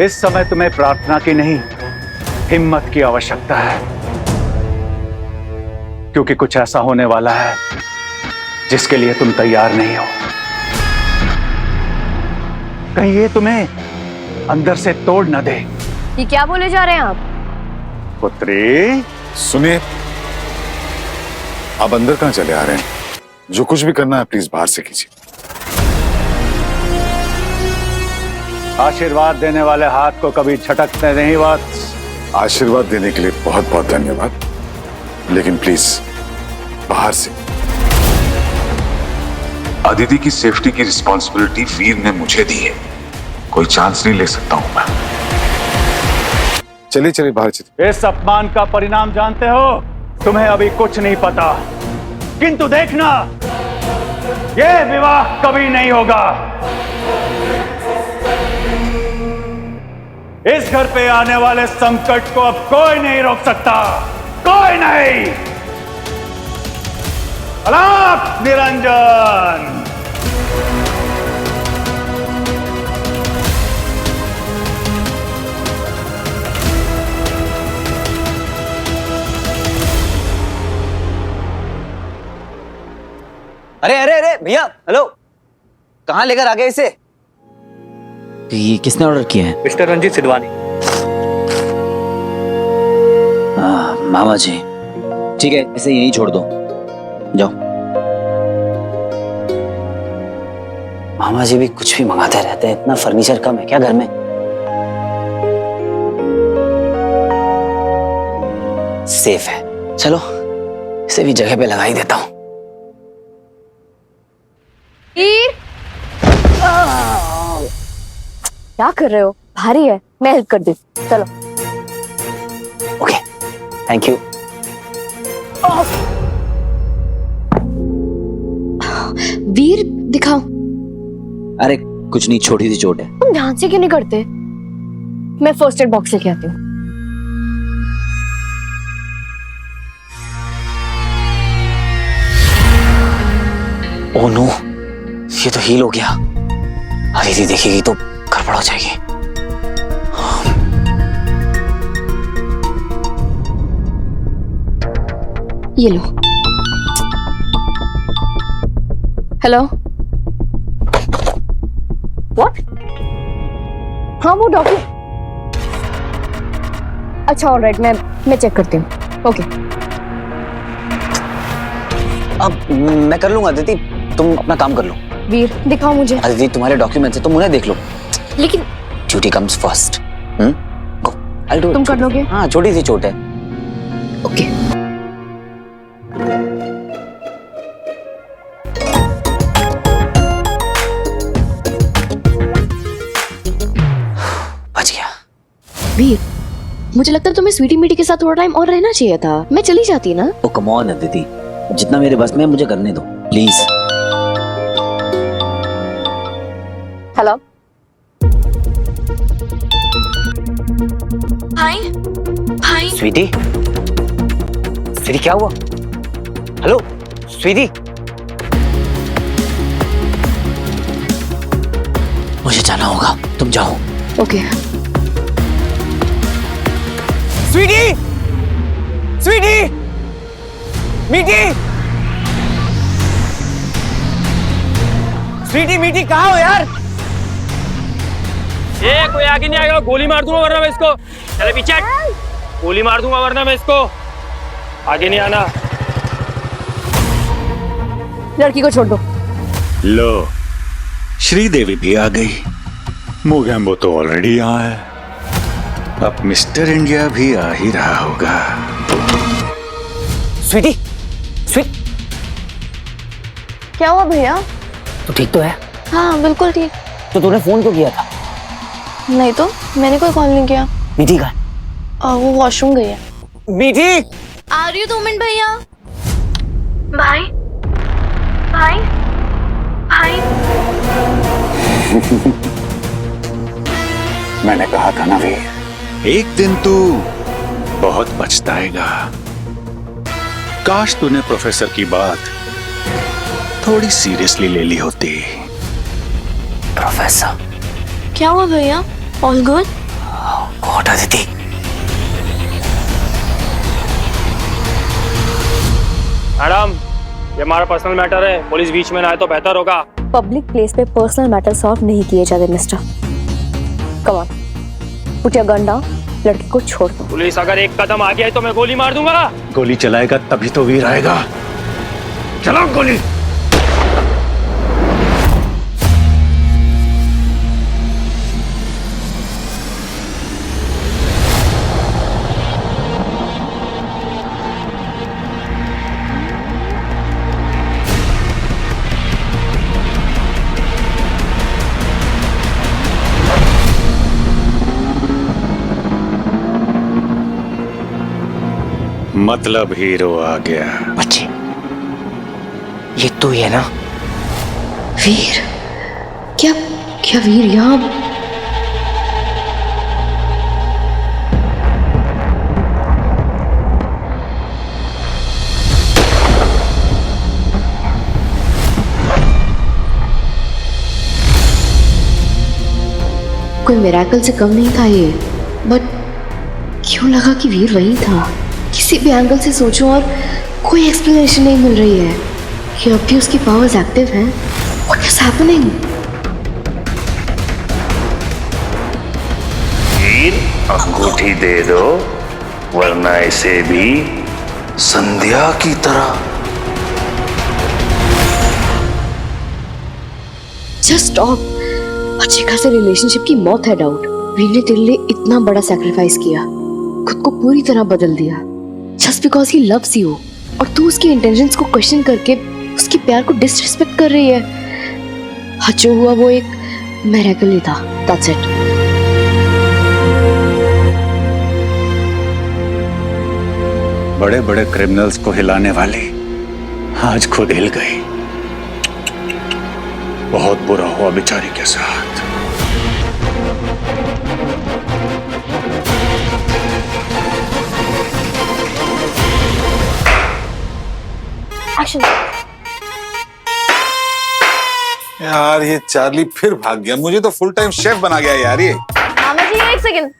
इस समय तुम्हें प्रार्थना की नहीं, हिम्मत की आवश्यकता है, क्योंकि कुछ ऐसा होने वाला है जिसके लिए तुम तैयार नहीं हो। कहीं ये तुम्हें अंदर से तोड़ न दे। ये क्या बोले जा रहे हैं आप? पुत्री, सुनिए, आप अंदर कहाँ चले आ रहे हैं? जो कुछ भी करना है प्लीज बाहर से कीजिए। आशीर्वाद देने वाले हाथ को कभी झटकते नहीं बात। आशीर्वाद देने के लिए बहुत बहुत धन्यवाद, लेकिन प्लीज बाहर से। अदिति की सेफ्टी की रिस्पॉन्सिबिलिटी वीर ने मुझे दी है, कोई चांस नहीं ले सकता हूं मैं। चलिए चलिए बाहर चलिए। इस अपमान का परिणाम जानते हो? तुम्हें अभी कुछ नहीं पता, किंतु देखना, यह विवाह कभी नहीं होगा। इस घर पे आने वाले संकट को अब कोई नहीं रोक सकता, कोई नहीं। अलाप निरंजन। अरे अरे अरे भैया, हेलो, कहाँ लेकर आ गए इसे? ये किसने ऑर्डर किया है? मिस्टर रंजीत सिद्धवानी। मामा जी, ठीक है, इसे यहीं छोड़ दो, जाओ। मामा जी भी कुछ भी मंगाते रहते हैं, इतना फर्नीचर कम है क्या घर में? सेफ है, चलो इसे भी जगह पे लगा ही देता हूं। क्या कर रहे हो? भारी है, मैं हेल्प कर दी। चलो। Okay, thank you. वीर दिखाओ। अरे कुछ नहीं, छोटी सी चोट है। तुम ध्यान से क्यों नहीं करते? मैं फर्स्ट एड बॉक्स लेके आती हूँ। ओह नो, ये तो हील हो गया। अदिति देखेगी तो गड़बड़ हो जाएगी। ये लो। हेलो। व्हाट? हाँ वो डॉक्टर। अच्छा ऑलराइट, मैं चेक करती हूँ। ओके। अब मैं कर लूंगा अदिति, तुम अपना काम कर लो। वीर दिखाओ मुझे। अदिति तुम्हारे डॉक्यूमेंट्स है, तुम उन्हें देख लो। लेकिन duty comes first. Go, I do. तुम कर लोगे? हाँ, छोटी सी चोट है। ओके। बच गया। वीर, मुझे लगता है तुम्हें स्वीटी मीटी के साथ थोड़ा टाइम और रहना चाहिए था। मैं चली जाती ना। ओ कम ऑन अदिति, जितना मेरे बस में है मुझे करने दो प्लीज। हेलो। भाई भाई स्वीटी, स्वीटी क्या हुआ? हेलो स्वीटी, मुझे जाना होगा, तुम जाओ। ओके। स्वीटी, स्वीटी, मीठी, स्वीटी मीठी कहाँ हो यार? ये कोई आगे नहीं आएगा, गोली मार दूंगा वरना मैं इसको। चले पीछे, गोली मार दूंगा वरना मैं इसको। आगे नहीं आना। लड़की को छोड़ दो। लो, श्रीदेवी भी आ गई। मोगैम्बो तो ऑलरेडी यहाँ है, अब मिस्टर इंडिया भी आ ही रहा होगा। स्वीटी, स्वीट, क्या हुआ भैया? तू ठीक तो है? हाँ बिल्कुल ठीक। तो तूने फोन क्यों किया था? नहीं तो मैंने कोई कॉल नहीं किया। मीठी का? वो वॉशरूम गई है। मीठी, आ रही हो 2 मिनट भैया। भाई भाई भाई। मैंने कहा था ना वीर, एक दिन तू बहुत पछताएगा। काश तूने प्रोफेसर की बात थोड़ी सीरियसली ले ली होती। प्रोफेसर? क्या हुआ भैया? All good? God Aditi, madam ये हमारा पर्सनल मैटर है, पुलिस बीच में ना आए तो बेहतर होगा। पब्लिक प्लेस पे पर्सनल मैटर सॉल्व नहीं किए जाते mister. Come on, put your gun down, लड़की को छोड़ दो। पुलिस अगर एक कदम आगे आई तो मैं गोली मार दूंगा। गोली चलाएगा तभी तो वीर आएगा। चलाओ गोली। मतलब हीरो आ गया। बच्चे, ये तो ही है ना? वीर? क्या क्या वीर यहाँ? कोई मिरेकल से कम नहीं था ये, बट क्यों लगा कि वीर वही था? किसी भी एंगल से सोचो और कोई एक्सप्लेनेशन नहीं मिल रही है कि अब भी उसकी पावर्स एक्टिव हैं। What is happening? वीर, अंगूठी दे दो, वरना इसे भी संध्या की तरह। Just stop. अच्छे खासे रिलेशनशिप की मौत है डाउट। वीर ने तेरे लिए इतना बड़ा सैक्रिफाइस किया, खुद को पूरी तरह बदल दिया, just because he loves you, और तू उसकी इंटेंशंस को क्वेश्चन करके उसके प्यार को डिसरिस्पेक्ट कर रही है। हाँ, जो हुआ वो एक मिरेकल ही था, दैट्स इट। बड़े बड़े क्रिमिनल्स को हिलाने वाली आज खुद हिल गई। बहुत बुरा हुआ बेचारी के साथ। एक्शन। यार ये चार्ली फिर भाग गया, मुझे तो फुल टाइम शेफ बना गया यार ये। मामा जी एक सेकंड,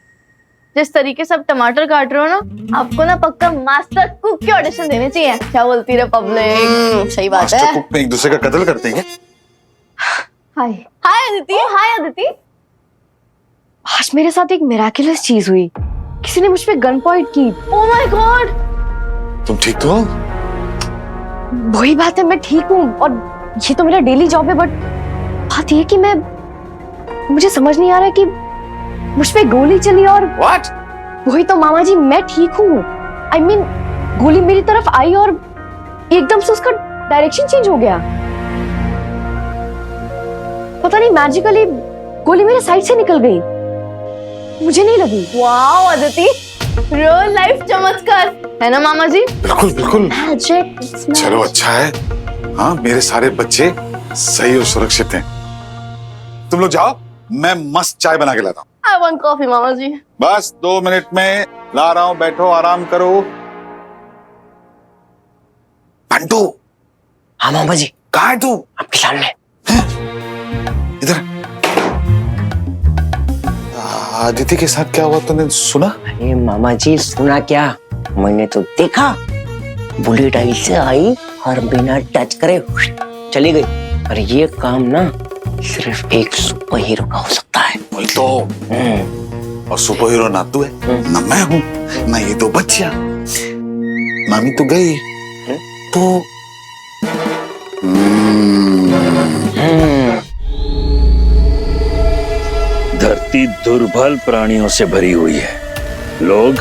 जिस तरीके से आप टमाटर काट रहे हो ना, आपको ना पक्का मास्टर कुक की ऑडिशन देनी चाहिए। क्या बोलती है पब्लिक? सही बात है। मास्टर कुक में एक दूसरे का कत्ल करते हैं। हाय हाय अदिति, हाय अदिति। आज मेरे साथ एक मिरेकुलस चीज हुई, किसी ने मुझ पे गन पॉइंट की। Oh my God. तुम ठीक तो हो? वही बात है, मैं ठीक हूँ और ये तो मेरा डेली जॉब है, बट बात ये कि मुझे समझ नहीं आ रहा है कि मुझ पे गोली चली और What? वही तो मामा जी, मैं ठीक हूँ। I mean, गोली मेरी तरफ आई और एकदम से उसका डायरेक्शन चेंज हो गया। पता नहीं मैजिकली गोली मेरे साइड से निकल गई, मुझे नहीं लगी। वाओ अदिति, रियल लाइफ चमत्कार है ना मामा जी? बिल्कुल बिल्कुल। मैजिक। चलो अच्छा है, हाँ मेरे सारे बच्चे सही और सुरक्षित हैं। तुम लोग जाओ, मैं मस्त चाय बना के लाता हूँ। I want coffee मामा जी। बस 2 मिनट में ला रहा हूँ, बैठो आराम करो। बंटू। हाँ मामा जी। कहाँ है तू? आपके सामने। इधर। आदिति के साथ क्या हुआ तूने सुना? अरे मामा जी, सुना क्या, मैंने तो देखा। बुलेट आई से आई और बिना टच करे चली गई। और ये काम ना सिर्फ एक सुपर हीरो का हो सकता है। वही तो। और सुपर हीरो ना तू है, ना मैं हूँ, ना ये दो बच्चियां। मामी तो गई तो धरती दुर्बल प्राणियों से भरी हुई है। लोग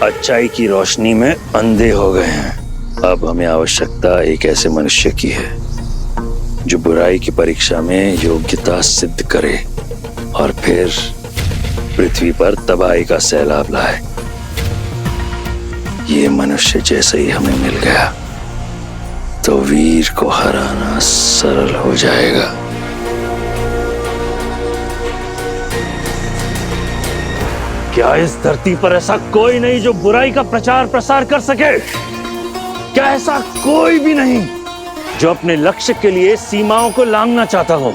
अच्छाई की रोशनी में अंधे हो गए हैं। अब हमें आवश्यकता एक ऐसे मनुष्य की है जो बुराई की परीक्षा में योग्यता सिद्ध करे और फिर पृथ्वी पर तबाही का सैलाब लाए। ये मनुष्य जैसे ही हमें मिल गया तो वीर को हराना सरल हो जाएगा। क्या इस धरती पर ऐसा कोई नहीं जो बुराई का प्रचार प्रसार कर सके? क्या ऐसा कोई भी नहीं जो अपने लक्ष्य के लिए सीमाओं को लांघना चाहता हो?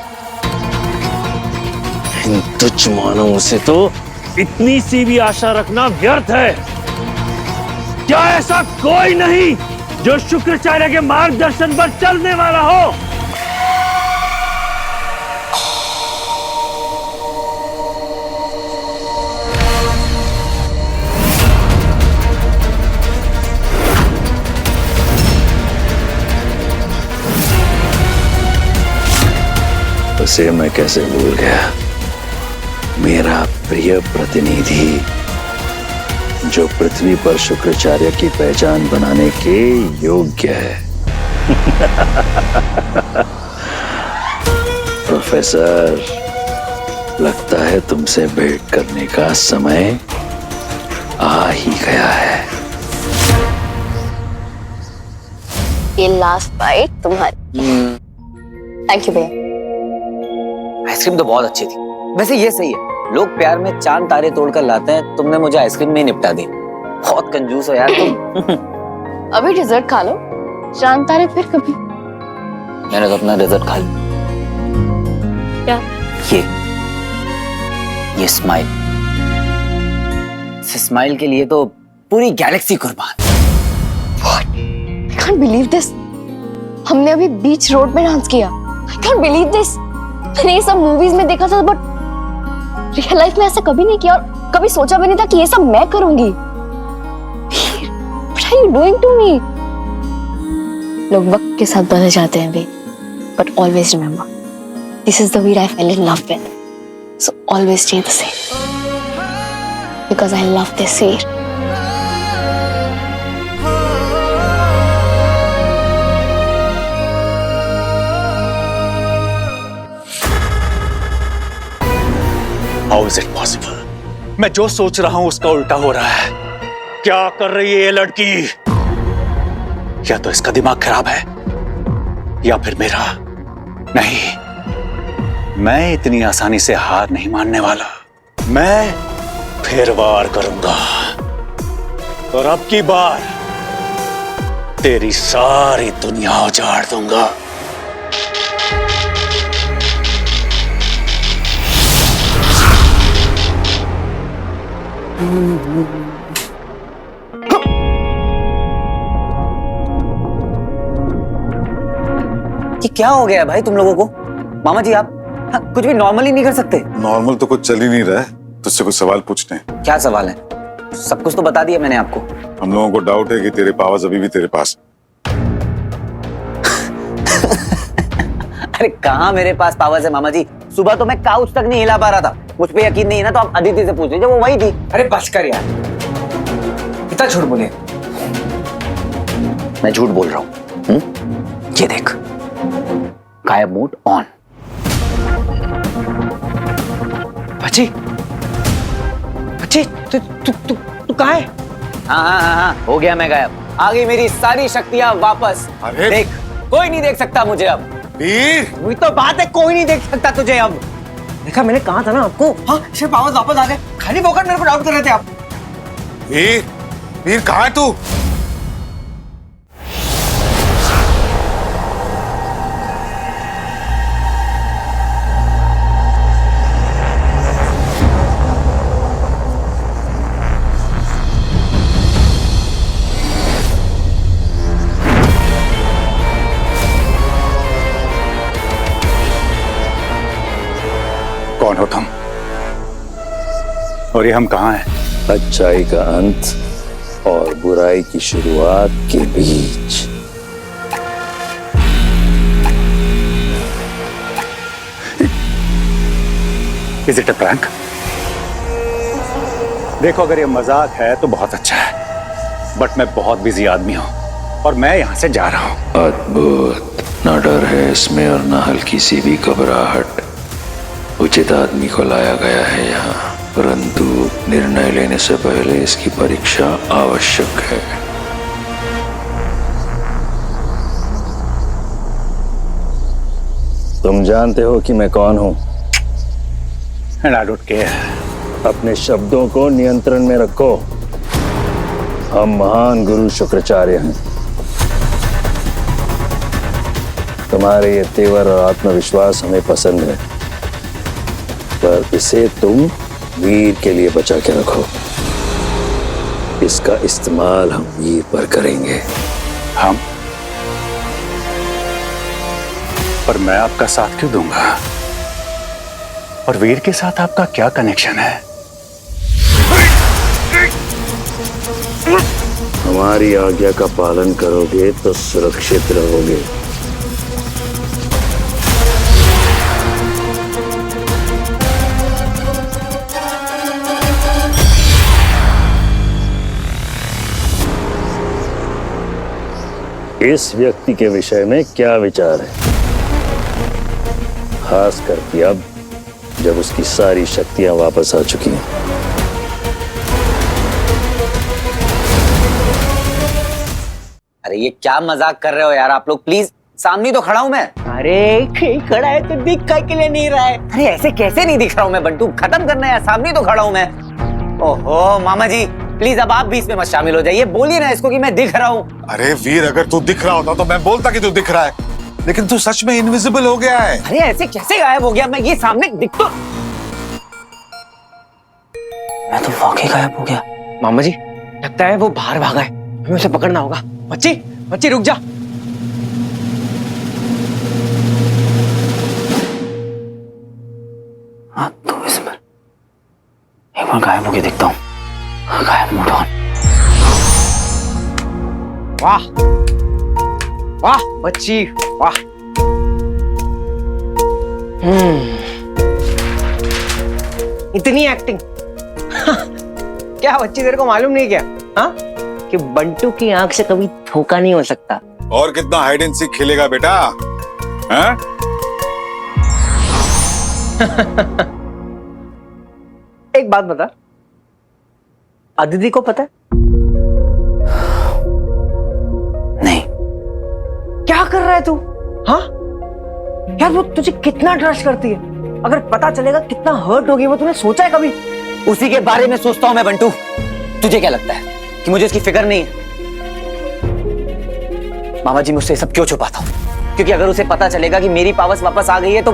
इन तुच्छ मानवों से तो इतनी सी भी आशा रखना व्यर्थ है। क्या ऐसा कोई नहीं जो शुक्राचार्य के मार्गदर्शन पर चलने वाला हो। उसे मैं कैसे भूल गया, मेरा प्रिय प्रतिनिधि जो पृथ्वी पर शुक्राचार्य की पहचान बनाने के योग्य है। प्रोफेसर, लगता है तुमसे भेंट करने का समय आ ही गया है। ये लास्ट बाइट तुम्हारी। थैंक यू भैया। आइसक्रीम तो बहुत अच्छी थी। वैसे ये सही है, लोग प्यार में चांद तारे तोड़कर लाते हैं, तुमने मुझे आइसक्रीम में ही निपटा दी। बहुत कंजूस हो यार तुम। अभी डिजर्ट खा लो, चांद तारे फिर कभी। मैंने तो अपना डिजर्ट खा लिया। क्या? ये स्माइल। इस स्माइल के लिए तो पूरी गैलेक्सी कुर्बान। I can't believe this. हमने अभी बीच रोड में डांस किया। I can't believe this. मैंने ये सब मूवीज में देखा था, बट रियल लाइफ में ऐसा कभी नहीं किया और कभी सोचा भी नहीं था कि ये सब मैं करूंगी। What are you doing to me? लोग वक्त के साथ बदल जाते हैं बे, but always remember, this is the Veer I fell in love with. So always stay the same. Because I love this Veer. How is it possible? मैं जो सोच रहा हूं उसका उल्टा हो रहा है। क्या कर रही है ये लड़की? या तो इसका दिमाग खराब है या फिर मेरा। नहीं, मैं इतनी आसानी से हार नहीं मानने वाला। मैं फिर वार करूंगा और अब की बार तेरी सारी दुनिया उजाड़ दूंगा। ये क्या हो गया है भाई तुम लोगों को? मामा जी आप कुछ भी नॉर्मली नहीं कर सकते? नॉर्मल तो कुछ चल ही नहीं रहा है, तुझसे कुछ सवाल पूछने। क्या सवाल है? सब कुछ तो बता दिया मैंने आपको। हम लोगों को डाउट है कि तेरे पावर्स अभी भी तेरे पास। अरे कहाँ मेरे पास पावर्स है मामा जी? सुबह तो मैं काउच तक नहीं हिला पा रहा था। मुझ पे यकीन नहीं है ना तो आप अदिति से पूछ लीजिए, वो वही थी। अरे बस कर यार, इतना झूठ बोले। मैं झूठ बोल रहा हूँ। ये देख, गायब मोड ऑन। बच्ची, बच्ची, तू कहाँ है? हाँ, हो गया मैं गायब। आ गई मेरी सारी शक्तियां वापस। अरे देख, कोई नहीं देख सकता मुझे अब। वीर, वही तो बात है, कोई नहीं देख सकता तुझे अब। देखा, मैंने कहा था ना आपको। हाँ, सिर्फ पावर्स वापस आ गए। खाली फोकट मेरे को डाउट कर रहे थे आप। वीर, वीर कहाँ है तू? कौन हो तुम? और ये हम कहाँ हैं? अच्छाई का अंत और बुराई की शुरुआत के बीच। Is it a prank? देखो, अगर ये मजाक है तो बहुत अच्छा है, बट मैं बहुत बिजी आदमी हूं और मैं यहां से जा रहा हूं। अद्भुत, न डर है इसमें और न हल्की सी भी घबराहट। उचित आदमी को लाया गया है यहाँ, परंतु निर्णय लेने से पहले इसकी परीक्षा आवश्यक है। तुम जानते हो कि मैं कौन हूं? And I don't care. अपने शब्दों को नियंत्रण में रखो। हम महान गुरु शुक्राचार्य हैं। तुम्हारे ये तेवर और आत्मविश्वास हमें पसंद है, पर इसे तुम वीर के लिए बचा के रखो। इसका इस्तेमाल हम वीर पर करेंगे। हम? पर मैं आपका साथ क्यों दूंगा? और वीर के साथ आपका क्या कनेक्शन है? हमारी आज्ञा का पालन करोगे तो सुरक्षित रहोगे। इस व्यक्ति के विषय में क्या विचार है, खास करके अब जब उसकी सारी शक्तियां वापस आ चुकी हैं? अरे ये क्या मजाक कर रहे हो यार आप लोग, प्लीज सामने तो खड़ा हूं मैं। अरे खड़ा है तो दिख के लिए नहीं रहा है। अरे ऐसे कैसे नहीं दिख रहा हूं मैं बंटू, खत्म करना है, सामने तो खड़ा हूं मैं। ओहो मामा जी प्लीज अब आप भी इसमें मत शामिल हो जाइए, बोलिए ना इसको कि मैं दिख रहा हूं। अरे वीर, अगर तू दिख रहा होता तो मैं बोलता कि तू दिख रहा है, लेकिन तू सच में इनविजिबल हो गया है। अरे ऐसे कैसे गायब हो गया मैं, ये सामने दिख तो, मैं तो वाकई गायब हो गया। मामा जी लगता है वो बाहर भागा है, हमें उसे पकड़ना होगा। बच्ची बच्ची रुक जा। हाँ तो इस पर एक बार गायब होके देखता हूँ। गायब मोड ऑन। वाह वाह बच्ची वाह। इतनी एक्टिंग क्या बच्ची तेरे को मालूम नहीं क्या? हाँ कि बंटू की आंख से कभी धोखा नहीं हो सकता। और कितना हाइड एंड सीक खेलेगा बेटा? हाँ? एक बात बता, अदिति को पता है? नहीं। क्या कर रहा है तू? हाँ यार वो तुझे कितना ट्रस्ट करती है, अगर पता चलेगा कितना हर्ट होगी वो, तूने सोचा है कभी? उसी के बारे में सोचता हूं मैं बंटू। तुझे क्या लगता है कि मुझे उसकी फिक्र नहीं है? मामा जी मुझसे सब क्यों छुपाता हूं? क्योंकि अगर उसे पता चलेगा कि मेरी पावर्स वापस आ गई है तो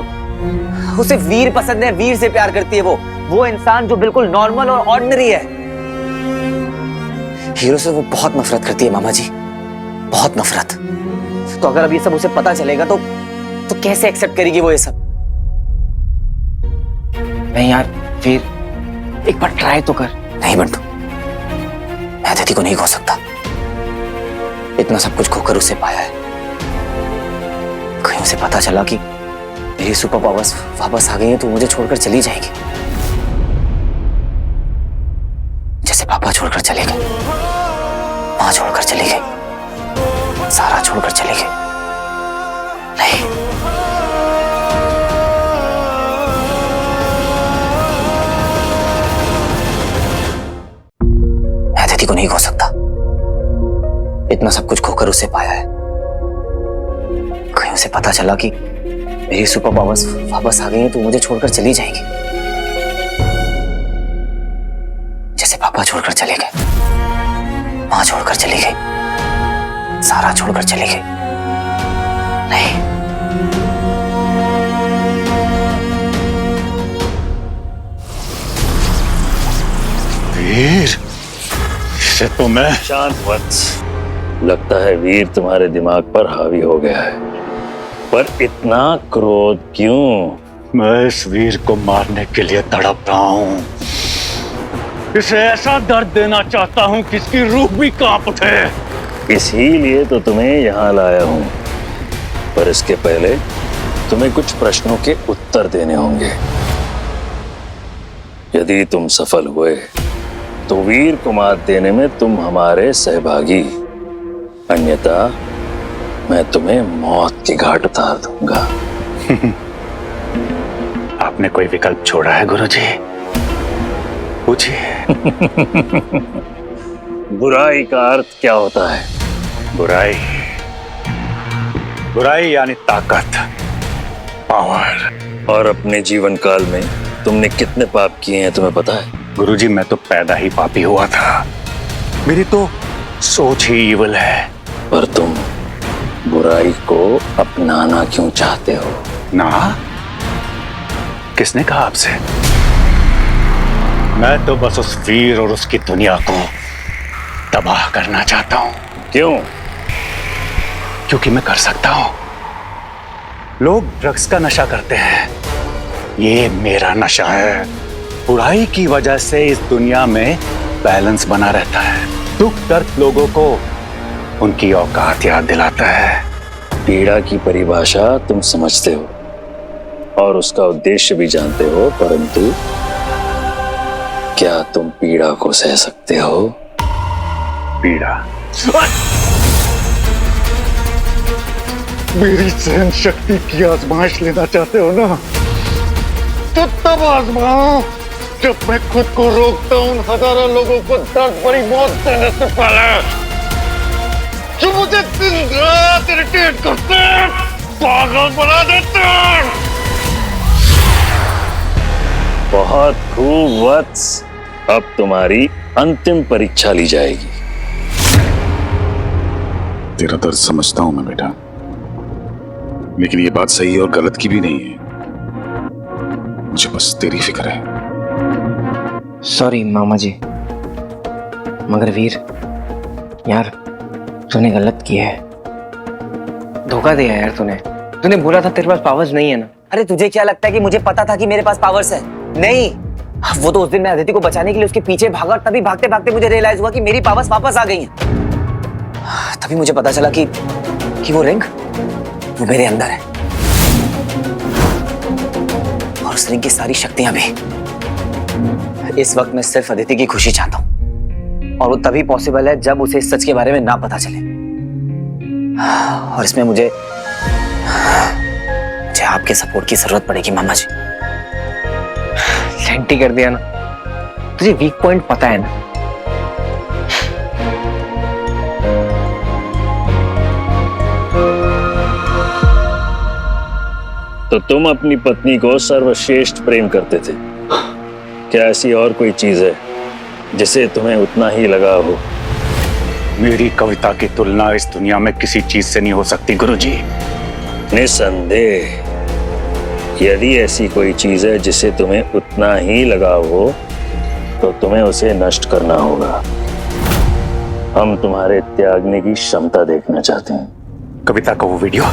उसे वीर पसंद है, वीर से प्यार करती है वो इंसान जो बिल्कुल नॉर्मल और ऑर्डिनरी है। हीरो से वो बहुत नफरत करती है मामा जी, बहुत नफरत। तो अगर अब ये सब उसे पता चलेगा तो कैसे एक्सेप्ट करेगी वो ये सब? नहीं यार फिर एक बार ट्राई तो कर। नहीं बंटू, मैं अदिति को नहीं खो सकता। इतना सब कुछ खोकर उसे पाया है, कहीं उसे पता चला कि मेरी सुपर पावर्स वापस आ गई हैं तो मुझे छोड़कर चली जाएगी, जैसे पापा छोड़कर चले गए, माँ छोड़कर चली गई, सारा छोड़कर चली गई। नहीं, मैं अदिति को नहीं खो सकता। इतना सब कुछ खोकर उसे पाया है, कहीं उसे पता चला कि मेरी सुपर पावर्स वापस आ गई हैं तो मुझे छोड़कर चली जाएगी, जैसे पापा छोड़कर चले गए, माँ छोड़कर चली गई, सारा छोड़कर चली गई। नहीं, वीर, इसे तो मैं... शांत वत्स, लगता है वीर तुम्हारे दिमाग पर हावी हो गया है, पर इतना क्रोध क्यों? मैं इस वीर को मारने के लिए तड़प रहा हूं। इसे ऐसा दर्द देना चाहता हूं कि इसकी रूह भी कांप उठे। इसीलिए तो तुम्हें यहाँ लाया हूँ, पर इसके पहले तुम्हें कुछ प्रश्नों के उत्तर देने होंगे। यदि तुम सफल हुए तो वीर को मात देने में तुम हमारे सहभागी, अन्यथा मैं तुम्हें मौत की घाट उतार दूंगा। आपने कोई विकल्प छोड़ा है गुरुजी? पूछिए। बुराई का अर्थ क्या होता है? बुराई, बुराई यानी ताकत, पावर। और अपने जीवन काल में तुमने कितने पाप किए हैं तुम्हें पता है? गुरुजी, मैं तो पैदा ही पापी हुआ था, मेरी तो सोच ही ईवल है। पर तुम बुराई को अपनाना क्यों चाहते हो? ना, किसने कहा आपसे? मैं तो बस उस वीर और उसकी दुनिया को तबाह करना चाहता हूं। क्यों? क्योंकि मैं कर सकता हूं। लोग ड्रग्स का नशा करते हैं, ये मेरा नशा है। बुराई की वजह से इस दुनिया में बैलेंस बना रहता है। दुख दर्द लोगों को उनकी औकात याद दिलाता है। पीड़ा की परिभाषा तुम समझते हो और उसका उद्देश्य भी जानते हो, परंतु क्या तुम पीड़ा को सह सकते हो? पीड़ा? मेरी सहन शक्ति की आजमाइश लेना चाहते हो ना, तो तब आजमाओ जब मैं खुद को रोकता हूं उन हजारों लोगों को दर्द भरी मौत देने से पहले, जो मुझे दिन रात इरिटेट करते हैं, पागल बना देते हैं। बहुत खूब वत्स, अब तुम्हारी अंतिम परीक्षा ली जाएगी। तेरा दर्द समझता हूं मैं बेटा, लेकिन ये बात सही और गलत की भी नहीं है। मुझे बस तेरी फिक्र है। सॉरी मामा जी, मगर वीर यार तूने गलत किया है, धोखा दिया यार तूने। तूने बोला था तेरे पास पावर्स नहीं है ना। अरे तुझे क्या लगता है कि मुझे पता था कि मेरे पास पावर्स है? नहीं, वो तो उस दिन मैं अदिति को बचाने के लिए उसके पीछे भागा, तभी भागते भागते मुझे रियलाइज हुआ कि मेरी पावर्स वापस आ गई हैं। तभी मुझे पता चला कि वो रिंग वो मेरे अंदर है और उस रिंग की सारी शक्तियां भी। इस वक्त मैं सिर्फ अदिति की खुशी चाहता हूं और वो तभी पॉसिबल है जब उसे इस सच के बारे में ना पता चले। और इसमें मुझे आपके सपोर्ट की जरूरत पड़ेगी मामा जी। सेंटी कर दिया ना, तुझे वीक पॉइंट पता है ना। तो तुम अपनी पत्नी को सर्वश्रेष्ठ प्रेम करते थे, क्या ऐसी और कोई चीज है जिसे तुम्हें उतना ही लगा हो? मेरी कविता की तुलना इस दुनिया में किसी चीज से नहीं हो सकती गुरुजी। निसंदेह, यदि ऐसी कोई चीज है जिसे तुम्हें उतना ही लगाव हो तो तुम्हें उसे नष्ट करना होगा। हम तुम्हारे त्यागने की क्षमता देखना चाहते हैं। कविता का वो वीडियो,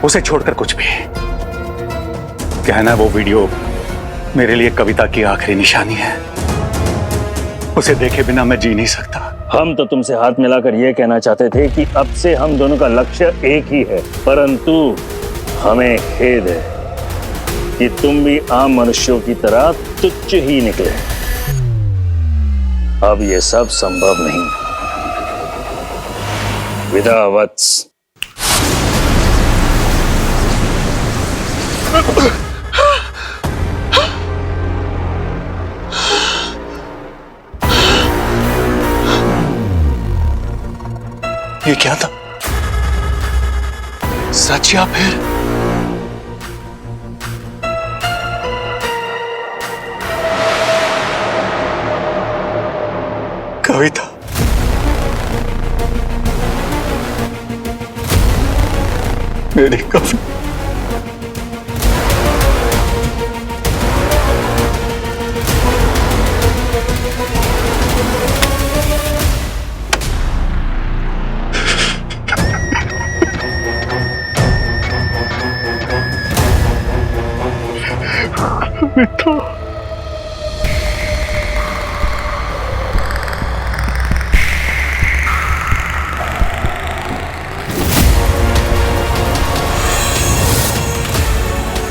उसे छोड़कर कुछ भी। कहना वो वीडियो मेरे लिए कविता की आखिरी निशानी है। उसे देखे बिना मैं जी नहीं सकता। हम तो तुमसे हाथ मिलाकर यह कहना चाहते थे कि अब से हम दोनों का लक्ष्य एक ही है, परंतु हमें खेद है कि तुम भी आम मनुष्यों की तरह तुच्छ ही निकले। अब ये सब संभव नहीं। विदा वत्स। ये क्या था? सच या फिर कविता? मेरी कविता?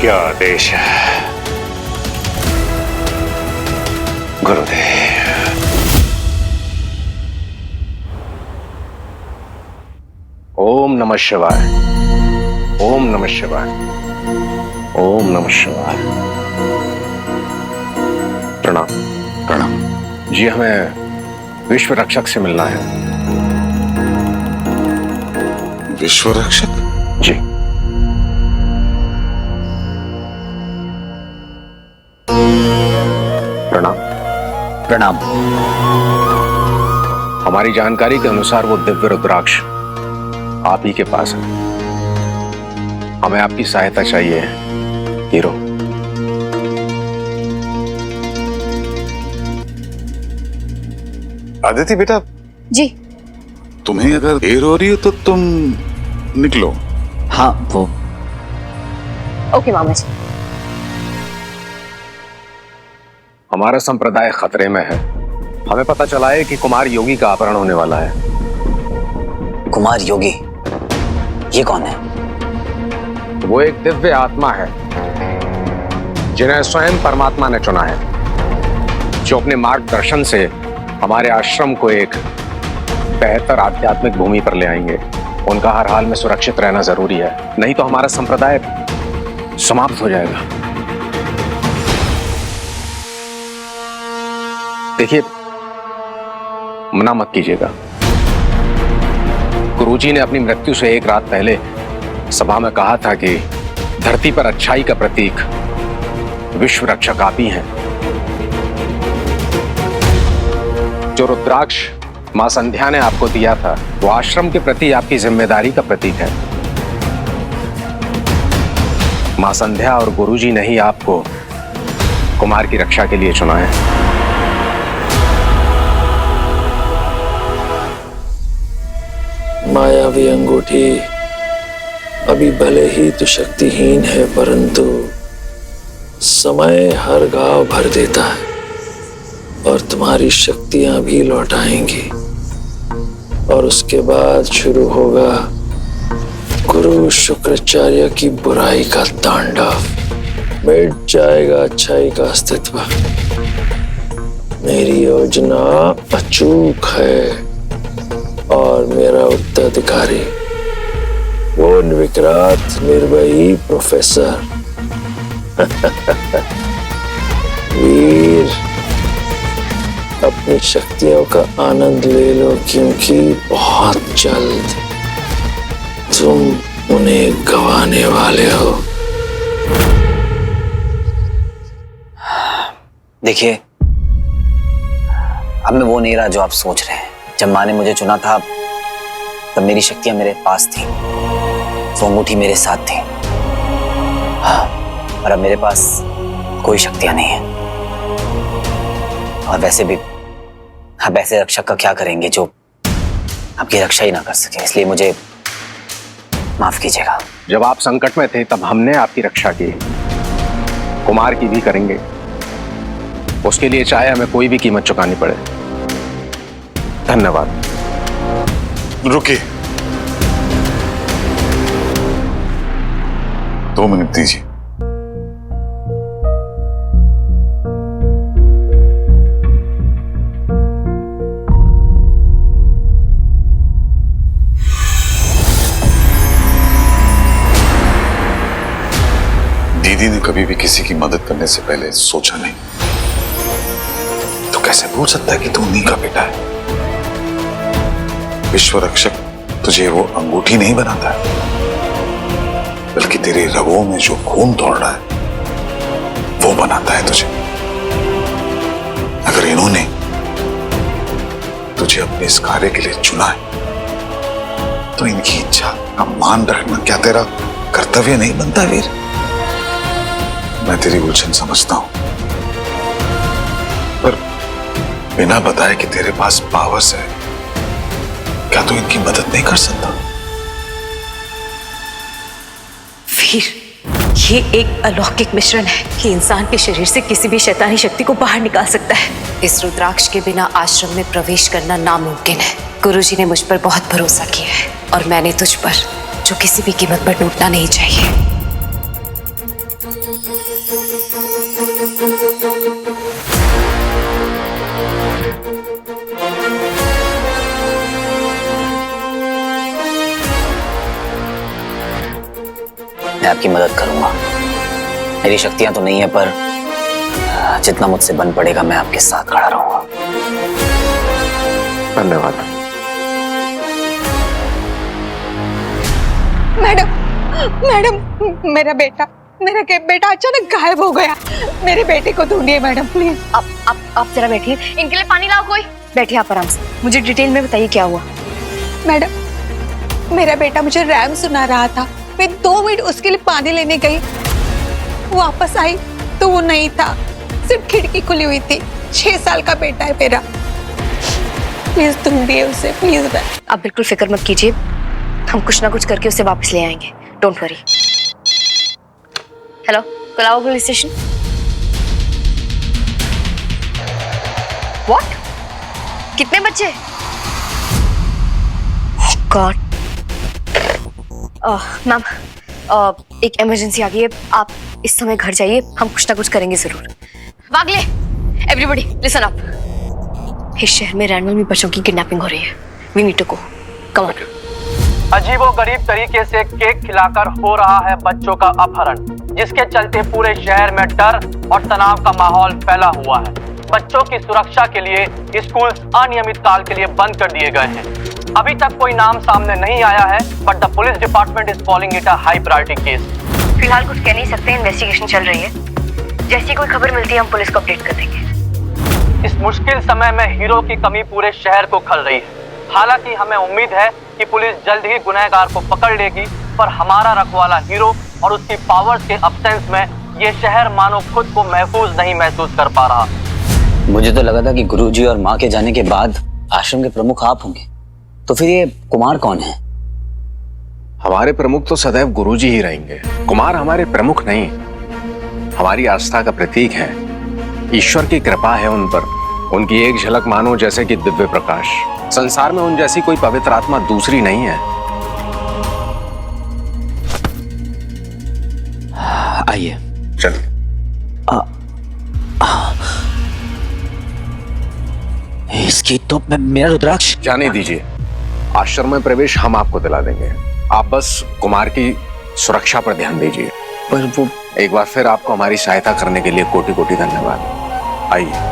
क्या आदेश है गुरुदेव? ओम नमः शिवाय, ओम नमः शिवाय, ओम नमः शिवाय। प्रणाम। प्रणाम। जी हमें विश्व रक्षक से मिलना है। विश्व रक्षक? जी। प्रणाम। प्रणाम। हमारी जानकारी के अनुसार वो दिव्य रुद्राक्ष आप ही के पास है। हमें आपकी सहायता चाहिए हीरो। आदिति बेटा जी। तुम्हें अगर देर हो रही हो तो तुम निकलो। हाँ वो ओके मामा जी। हमारा संप्रदाय खतरे में है। हमें पता चला है कि कुमार योगी का अपहरण होने वाला है। कुमार योगी, ये कौन है? वो एक दिव्य आत्मा है जिन्हें स्वयं परमात्मा ने चुना है, जो अपने मार्गदर्शन से हमारे आश्रम को एक बेहतर आध्यात्मिक भूमि पर ले आएंगे। उनका हर हाल में सुरक्षित रहना जरूरी है, नहीं तो हमारा संप्रदाय समाप्त हो जाएगा। देखिए, मना मत कीजिएगा। गुरुजी ने अपनी मृत्यु से एक रात पहले सभा में कहा था कि धरती पर अच्छाई का प्रतीक विश्व रक्षक आप ही हैं। जो रुद्राक्ष मां संध्या ने आपको दिया था, वो आश्रम के प्रति आपकी जिम्मेदारी का प्रतीक है। मां संध्या और गुरुजी ने ही आपको कुमार की रक्षा के लिए चुना है। मायावी अंगूठी अभी भले ही तो शक्तिहीन है, परंतु समय हर घाव भर देता है और तुम्हारी शक्तियां भी लौट आएंगी। और उसके बाद शुरू होगा गुरु शुक्राचार्य की बुराई का तांडव। मिट जाएगा अच्छाई का अस्तित्व। मेरी योजना अचूक है और मेरा उत्तराधिकारी वो निर्विकार निर्भयी प्रोफेसर वीर, अपनी शक्तियों का आनंद ले लो, क्योंकि बहुत जल्द तुम उन्हें गंवाने वाले हो। देखिए, अब मैं वो नहीं रहा जो आप सोच रहे हैं। जब माँ ने मुझे चुना था तब मेरी शक्तियां मेरे पास थी, वो अंगूठी मेरे साथ थी। हाँ, और अब मेरे पास कोई शक्तियां नहीं है। और वैसे भी आप ऐसे रक्षक का क्या करेंगे जो आपकी रक्षा ही ना कर सके, इसलिए मुझे माफ कीजिएगा। जब आप संकट में थे तब हमने आपकी रक्षा की, कुमार की भी करेंगे। उसके लिए चाहे हमें कोई भी कीमत चुकानी पड़े। धन्यवाद। रुकिए, 2 मिनट दीजिए। दीदी ने कभी भी किसी की मदद करने से पहले सोचा नहीं, तो कैसे भूल सकता है कि तू उन्हीं का बेटा है। विश्व रक्षक तुझे वो अंगूठी नहीं बनाता है, बल्कि तेरे रगों में जो खून दौड़ रहा है वो बनाता है तुझे। अगर इन्होंने तुझे अपने इस कार्य के लिए चुना है तो इनकी इच्छा का मान रखना क्या तेरा कर्तव्य नहीं बनता वीर? मैं तेरी उलझन समझता हूं, पर बिना बताए कि तेरे पास पावर्स है, क्या तू इनकी मदद नहीं कर सकता? वीर, ये एक अलौकिक मिश्रण है कि इंसान के शरीर से किसी भी शैतानी शक्ति को बाहर निकाल सकता है। इस रुद्राक्ष के बिना आश्रम में प्रवेश करना नामुमकिन है। गुरुजी ने मुझ पर बहुत भरोसा किया है और मैंने तुझ पर, जो किसी भी कीमत पर टूटना नहीं चाहिए। मैं आपकी मदद करूंगा। मेरी शक्तियां तो नहीं है, पर जितना मुझसे बन पड़ेगा मैं आपके साथ खड़ा रहूंगा। धन्यवाद। मैडम, मेरा बेटा अचानक गायब हो गया। मेरे बेटे को ढूंढिए मैडम, प्लीज। आप जरा बैठिए, इनके लिए पानी लाओ कोई। बैठिए आप आराम से, मुझे डिटेल में बताइए क्या हुआ। मैडम, मेरा बेटा मुझे रैम सुना रहा था। मैं 2 मिनट उसके लिए पानी लेने गई, वापस आई तो वो नहीं था, सिर्फ खिड़की खुली हुई थी। 6 साल का बेटा है मेरा, प्लीज ढूंढिए उसे, प्लीज। आप बिल्कुल फिक्र मत कीजिए, हम कुछ ना कुछ करके उसे वापस ले आएंगे, don't worry. Hello, Colaba police station. What? कितने बच्चे? गॉड। मैम, एक इमरजेंसी आ गई है, आप इस समय घर जाइए, हम कुछ ना कुछ करेंगे जरूर। वागले, एवरीबॉडी लिसन अप। इस शहर में रैंडमली बच्चों की किडनैपिंग हो रही है। We need to go, come on. अजीबोगरीब तरीके से केक खिलाकर हो रहा है बच्चों का अपहरण, जिसके चलते पूरे शहर में डर और तनाव का माहौल फैला हुआ है। बच्चों की सुरक्षा के लिए स्कूल अनियमित काल के लिए बंद कर दिए गए हैं। अभी तक कोई नाम सामने नहीं आया है, but the police department is calling it a high priority case. फिलहाल कुछ कह नहीं सकते, इन्वेस्टिगेशन चल रही है। जैसी कोई खबर मिलती है हम पुलिस को अपडेट कर देंगे। इस मुश्किल समय में हीरो की कमी पूरे शहर को खल रही है। हालांकि हमें उम्मीद है कि पुलिस जल्द ही गुनहगार को पकड़ लेगी, पर हमारा रखवाला हीरो और उसकी पावर्स के अब्सेंस में ये शहर मानो खुद को महफूज नहीं महसूस कर पा रहा। मुझे तो लगा था कि गुरुजी और माँ के जाने के बाद आश्रम के प्रमुख आप होंगे, तो फिर ये कुमार कौन है? हमारे प्रमुख तो सदैव गुरुजी ही रहेंगे। कुमार हमारे प्रमुख नहीं, हमारी आस्था का प्रतीक है। ईश्वर की कृपा है उन पर, उनकी एक झलक मानो जैसे कि दिव्य प्रकाश। संसार में उन जैसी कोई पवित्र आत्मा दूसरी नहीं है। आइए चलिए। इसकी तो मेरा रुद्राक्ष। जाने दीजिए, आश्रम में प्रवेश हम आपको दिला देंगे, आप बस कुमार की सुरक्षा पर ध्यान दीजिए। पर वो एक बार फिर आपको हमारी सहायता करने के लिए कोटि कोटि धन्यवाद। आइए।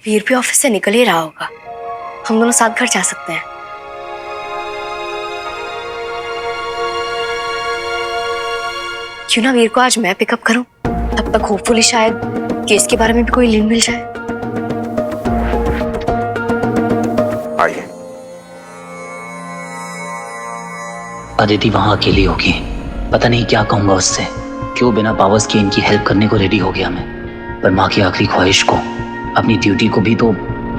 वीर भी ऑफिस से निकल ही रहा होगा, हम दोनों साथ घर जा सकते हैं। क्यों ना वीर को आज मैं पिकअप करूं, तब तक होपफुली शायद केस के बारे में भी कोई लीड मिल जाए। आइए। अदिति वहां अकेली होगी, पता नहीं क्या कहूंगा उससे, क्यों बिना पावर्स के इनकी हेल्प करने को रेडी हो गया मैं। पर माँ की आखिरी ख्वाहिश को, अपनी ड्यूटी को भी तो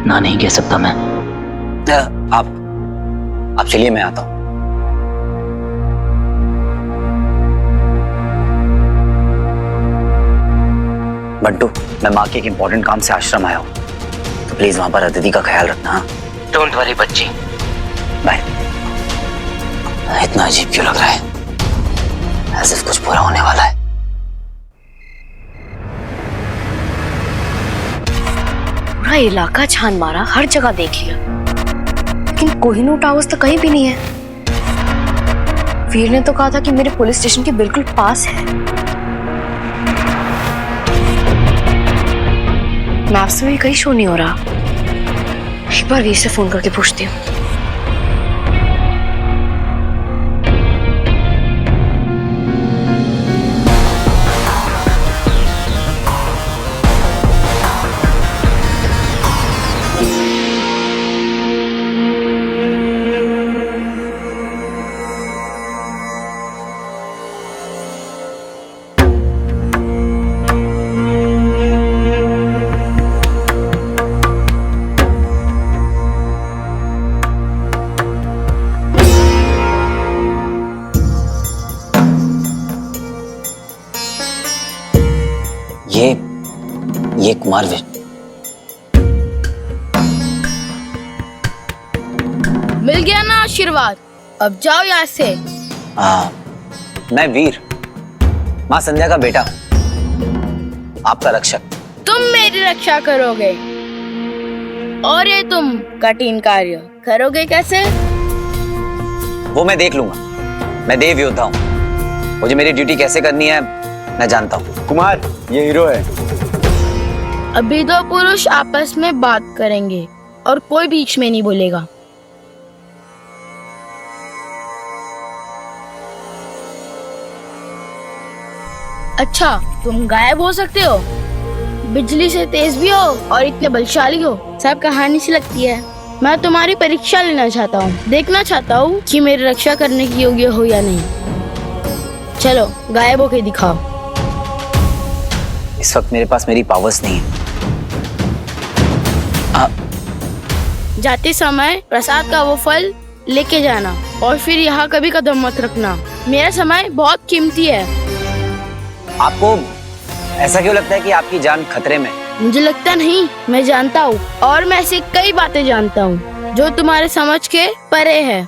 ना नहीं कह सकता मैं। आप चलिए, मैं आता हूं। बंटू, मैं माँ के एक इंपॉर्टेंट काम से आश्रम आया हूँ, तो प्लीज वहां पर अदिति का ख्याल रखना। डोंट वरी बच्ची, बाय। इतना अजीब क्यों लग रहा है, ऐसे कुछ बुरा होने वाला है। पूरा इलाका छान मारा, हर जगह देख लिया, लेकिन कोहिनूर टावर्स तो कहीं भी नहीं है। वीर ने तो कहा था कि मेरे पुलिस स्टेशन के बिल्कुल पास है। मैप्स में भी कहीं शो नहीं हो रहा। एक बार वीर से फोन करके पूछती हूँ। ये कुमार वीर। मिल गया ना आशीर्वाद, अब जाओ यहाँ से। मैं वीर, माँ संध्या का बेटा, आपका रक्षक। तुम मेरी रक्षा करोगे, और ये तुम कठिन कार्य करोगे कैसे? वो मैं देख लूंगा, मैं देव योद्धा हूँ, मुझे मेरी ड्यूटी कैसे करनी है मैं जानता हूँ। कुमार, ये हीरो है। अभी दो पुरुष आपस में बात करेंगे और कोई बीच में नहीं बोलेगा। अच्छा, तुम गायब हो सकते हो, बिजली से तेज भी हो और इतने बलशाली हो, सब कहानी सी लगती है। मैं तुम्हारी परीक्षा लेना चाहता हूँ, देखना चाहता हूँ कि मेरी रक्षा करने के योग्य हो या नहीं। चलो गायब होके दिखाओ। इस वक्त मेरे पास मेरी पावर्स नहीं है। जाते समय प्रसाद का वो फल लेके जाना और फिर यहाँ कभी कदम मत रखना। मेरा समय बहुत कीमती है। आपको ऐसा क्यों लगता है कि आपकी जान खतरे में? मुझे लगता नहीं, मैं जानता हूँ और मैं ऐसी कई बातें जानता हूँ जो तुम्हारे समझ के परे है।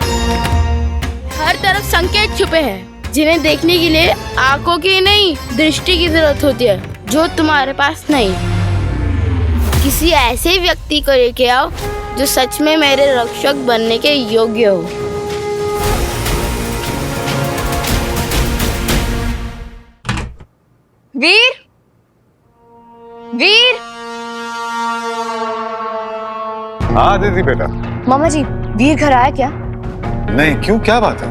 हर तरफ संकेत छुपे हैं जिन्हें देखने के लिए आंखों की नहीं दृष्टि की जरूरत होती है, जो तुम्हारे पास नहीं। किसी ऐसे व्यक्ति को लेके आओ जो सच में मेरे रक्षक बनने के योग्य हो। वीर, वीर। हाँ दीदी बेटा। मामा जी, वीर घर आया क्या? नहीं, क्यों, क्या बात है?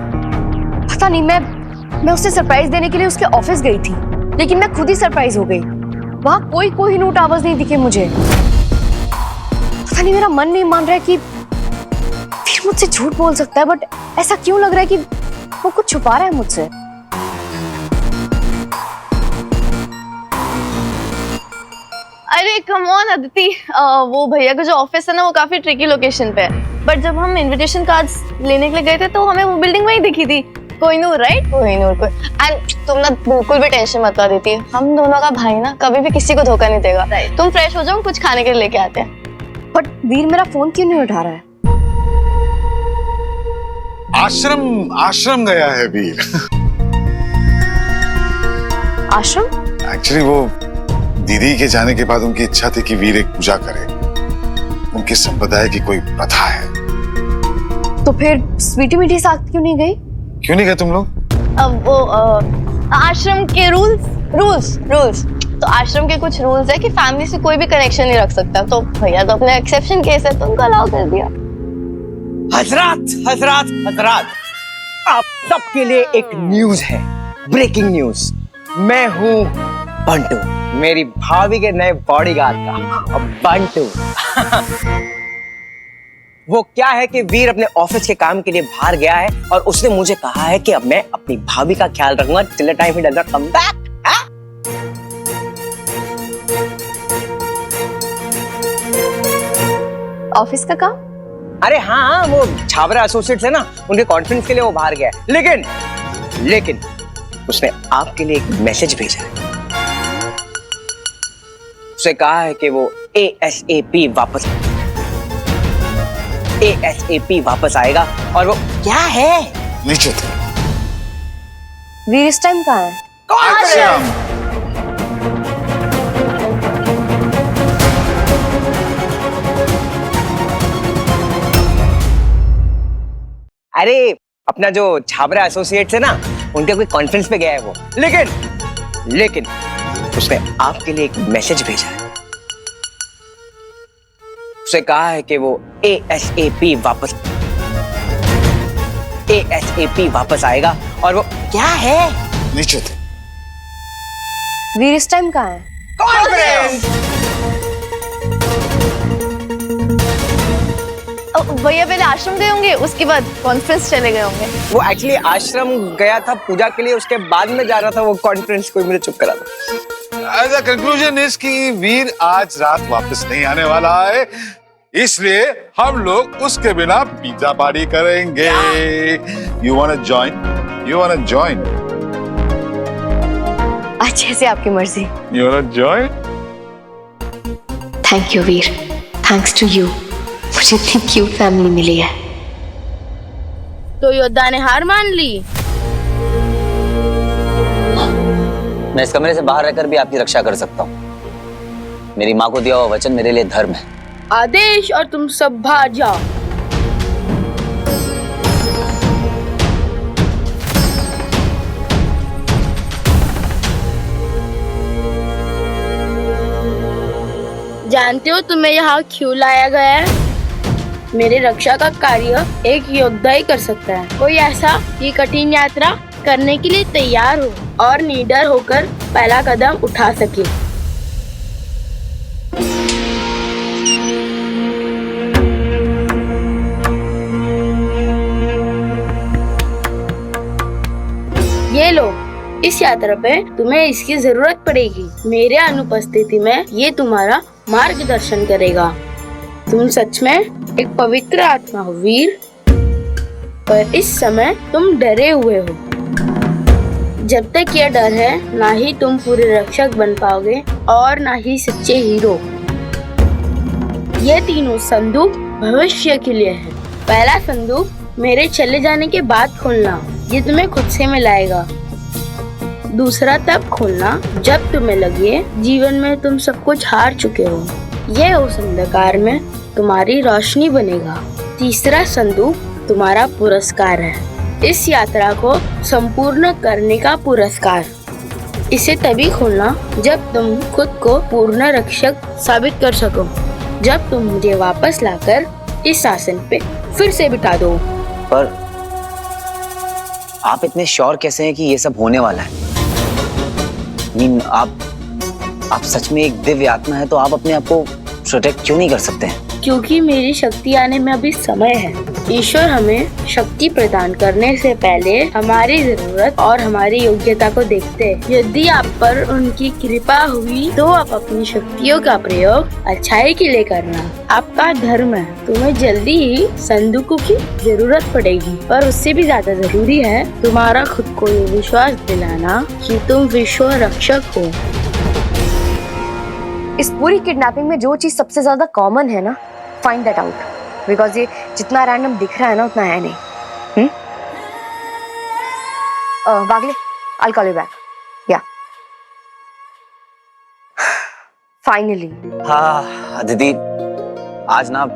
पता नहीं, मैं उसे सरप्राइज देने के लिए उसके ऑफिस गई थी, लेकिन मैं खुद ही सरप्राइज हो गई। वहाँ कोई कोहिनूर टावर्स नहीं दिखे मुझे। पता नहीं, मेरा मन नहीं मान रहा है कि वीर मुझसे झूठ बोल सकता है, बट ऐसा क्यों लग रहा है कि वो कुछ छुपा रहा है मुझसे। अरे कम ऑन अदिति, वो भैया का जो ऑफिस है ना वो काफी ट्रिकी लोकेशन पे है, बट जब हम इनविटेशन कार्ड्स लेने के लिए गए थे तो हमें वो बिल्डिंग वहीं दिखी थी। कोहिनूर, राइट? कोहिनूर को। एंड तुम ना बिल्कुल भी टेंशन मत लो देती, हम दोनों का भाई ना कभी भी किसी को धोखा नहीं देगा। तुम फ्रेश हो जाओ, कुछ खाने के लिए लेके आते हैं। बट वीर मेरा फोन क्यों नहीं उठा रहा है? आश्रम गया है वीर। आश्रम? एक्चुअली वो दीदी के जाने के बाद उनकी इच्छा थी कि वीर एक पूजा करे। उनकी संप्रदाय की कोई प्रथा है। तो फिर स्वीटी मीठी साथ क्यों नहीं गई? क्यों नहीं गए तुम लोग? अब वो आश्रम के रूल्स तो आश्रम के कुछ रूल्स है कि फैमिली से कोई भी कनेक्शन नहीं रख सकता, तो भैया तो अपने एक्सेप्शन केस है तो उनको अलाउ कर दिया। हजरात, आप सबके लिए एक न्यूज है, ब्रेकिंग न्यूज। मैं हूँ बंटू, मेरी भाभी के नए बॉडीगार्ड का बंटू। वो क्या है कि वीर अपने ऑफिस के काम के लिए बाहर गया है और उसने मुझे कहा है कि अब मैं अपनी भाभी का ख्याल रखूंगा till the time he does not come back. Office का काम? अरे हाँ, वो छाबरा एसोसिएट्स है ना, उनके कॉन्फ्रेंस के लिए वो बाहर गया है। लेकिन उसने आपके लिए एक मैसेज भेजा है। उसने कहा है कि वो ASAP वापस आएगा। और वो क्या है? नीचे थे। वीर इस टाइम कहाँ है? अरे अपना जो छाबरा एसोसिएट्स है ना, उनके कोई कॉन्फ्रेंस पे गया है वो। लेकिन उसने आपके लिए एक मैसेज भेजा है। उसने कहा है कि वो ASAP वापस आएगा। और वो क्या है? नीचे थे। वीर इस टाइम कहाँ है? कॉन्फ्रेंस। भैया पहले आश्रम गए होंगे, उसके बाद कॉन्फ्रेंस चले गए होंगे। वो एक्चुअली आश्रम गया था पूजा के लिए, उसके बाद में जा रहा था वो कॉन्फ्रेंस। कोई मुझे चुप करा था। कंक्लूजन इज कि वीर आज रात वापस नहीं आने वाला है, इसलिए हम लोग उसके बिना पिज्जा पार्टी करेंगे। You wanna join? अच्छे से आपकी मर्जी। You wanna join? Thank you Veer, thanks to you मुझे इतनी क्यूट फैमिली मिली है। तो योद्धा ने हार मान ली। मैं इस कमरे से बाहर रहकर भी आपकी रक्षा कर सकता हूँ। मेरी माँ को दिया हुआ वचन मेरे लिए धर्म है। आदेश और तुम सब बाहर जाओ। जानते हो तुम्हें यहाँ क्यों लाया गया है? मेरे रक्षा का कार्य एक योद्धा ही कर सकता है। कोई ऐसा ये कठिन यात्रा करने के लिए तैयार हो और निडर होकर पहला कदम उठा सके। ये लो, इस यात्रा पे तुम्हें इसकी जरूरत पड़ेगी। मेरे अनुपस्थिति में ये तुम्हारा मार्गदर्शन करेगा। तुम सच में एक पवित्र आत्मा हो वीर, पर इस समय तुम डरे हुए हो। जब तक यह डर है, ना ही तुम पूरे रक्षक बन पाओगे और ना ही सच्चे हीरो। ये तीनों संदूक भविष्य के लिए है। पहला संदूक मेरे चले जाने के बाद खोलना, ये तुम्हें खुद से मिलाएगा। दूसरा तब खोलना जब तुम्हें लगे जीवन में तुम सब कुछ हार चुके हो, ये उस अंधकार में तुम्हारी रोशनी बनेगा। तीसरा संदूक तुम्हारा पुरस्कार है, इस यात्रा को संपूर्ण करने का पुरस्कार। इसे तभी खोलना जब तुम खुद को पूर्ण रक्षक साबित कर सको, जब तुम मुझे वापस लाकर इस आसन पे फिर से बिठा दो। पर आप इतने श्योर कैसे हैं कि ये सब होने वाला है? आप सच में एक दिव्य आत्मा है, तो आप अपने आप को प्रोटेक्ट क्यों नहीं कर सकते हैं? क्योंकि मेरी शक्ति आने में अभी समय है। ईश्वर हमें शक्ति प्रदान करने से पहले हमारी जरूरत और हमारी योग्यता को देखते हैं। यदि आप पर उनकी कृपा हुई तो आप अपनी शक्तियों का प्रयोग अच्छाई के लिए करना, आपका धर्म है। तुम्हें जल्दी ही संदूकों की जरूरत पड़ेगी, पर उससे भी ज्यादा जरूरी है तुम्हारा खुद को ये विश्वास दिलाना कि तुम विश्व रक्षक हो। इस पूरी किडनैपिंग में जो चीज सबसे ज्यादा कॉमन है ना, फाइंड दैट आउट, बिकॉज ये जितना रैंडम दिख रहा है ना उतना है नहीं। Bagle, I'll call you back. Yeah. Finally. हाँ दीदी, आज ना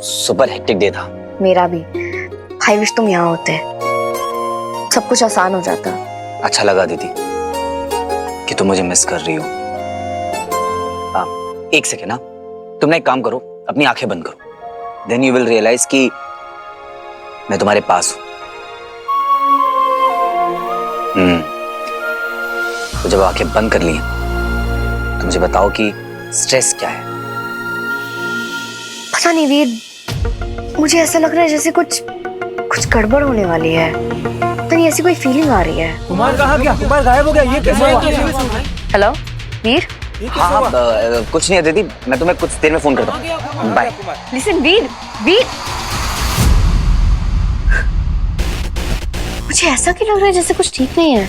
सुपर हेक्टिक डे था। मेरा भी। आई विश तुम यहाँ होते, सब कुछ आसान हो जाता। अच्छा लगा दीदी कि तुम मुझे मिस कर रही हो। एक सेकेंड ना, तुम ना एक काम करो, अपनी आंखें बंद करो, देन यू विल रियलाइज कि मैं तुम्हारे पास हूं। तो जब आंखें बंद कर ली तो मुझे बताओ कि स्ट्रेस क्या है? पता नहीं वीर, मुझे ऐसा लग रहा है जैसे कुछ गड़बड़ होने वाली है। पता नहीं, ऐसी कोई फीलिंग आ रही है। कुमार कहाँ गया? कुमार गायब हो गया, ये कैसे हुआ? हेलो वीर। हाँ, कुछ नहीं है दीदी, मैं तुम्हें कुछ देर में फोन करता हूँ। बाय। लिसन वीर, मुझे ऐसा क्यों लग रहा है जैसे कुछ ठीक नहीं है,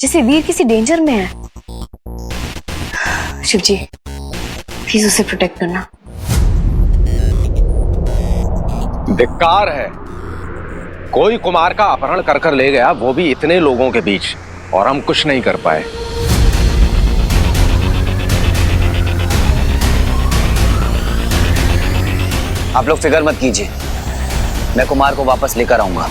जैसे वीर किसी डेंजर में है। शिव जी प्लीज उसे प्रोटेक्ट करना। धिक्कार है, कोई कुमार का अपहरण कर ले गया, वो भी इतने लोगों के बीच, और हम कुछ नहीं कर पाए। आप लोग फिक्र मत कीजिए, मैं कुमार को वापस लेकर आऊंगा।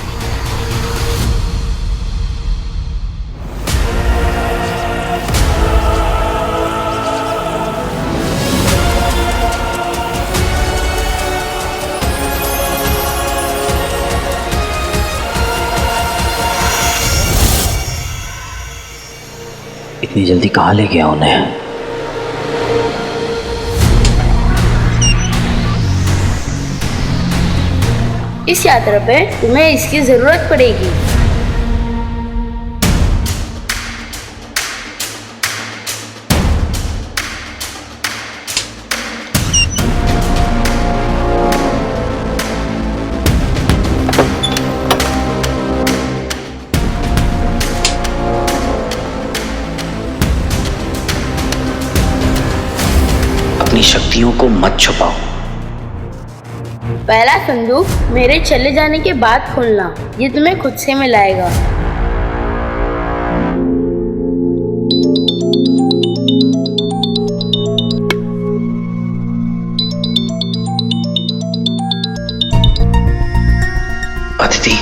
इतनी जल्दी कहाँ ले गया उन्हें? इस यात्रा पे तुम्हें इसकी जरूरत पड़ेगी। अपनी शक्तियों को मत छुपाओ। पहला संदूक मेरे चले जाने के बाद खोलना, ये तुम्हें खुद से मिलाएगा। अदिति,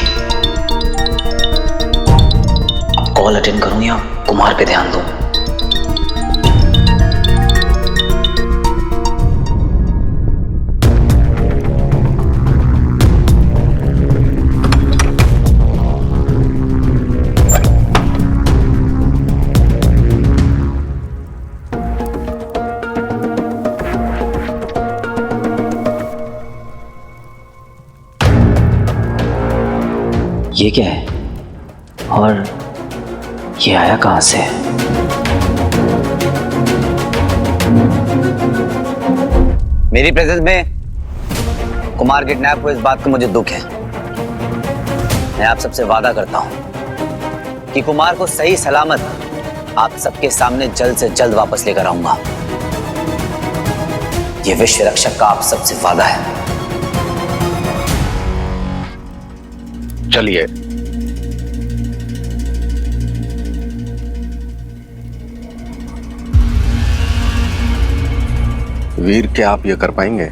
अब कॉल अटेंड करूं या कुमार पे ध्यान दूं? ये क्या है? और ये आया कहां से? मेरी प्रेजेंस में कुमार किडनैप हुए इस बात का मुझे दुख है। मैं आप सबसे वादा करता हूं कि कुमार को सही सलामत आप सबके सामने जल्द से जल्द वापस लेकर आऊंगा। यह विश्व रक्षक का आप सबसे वादा है। चलिए। वीर, क्या आप ये कर पाएंगे?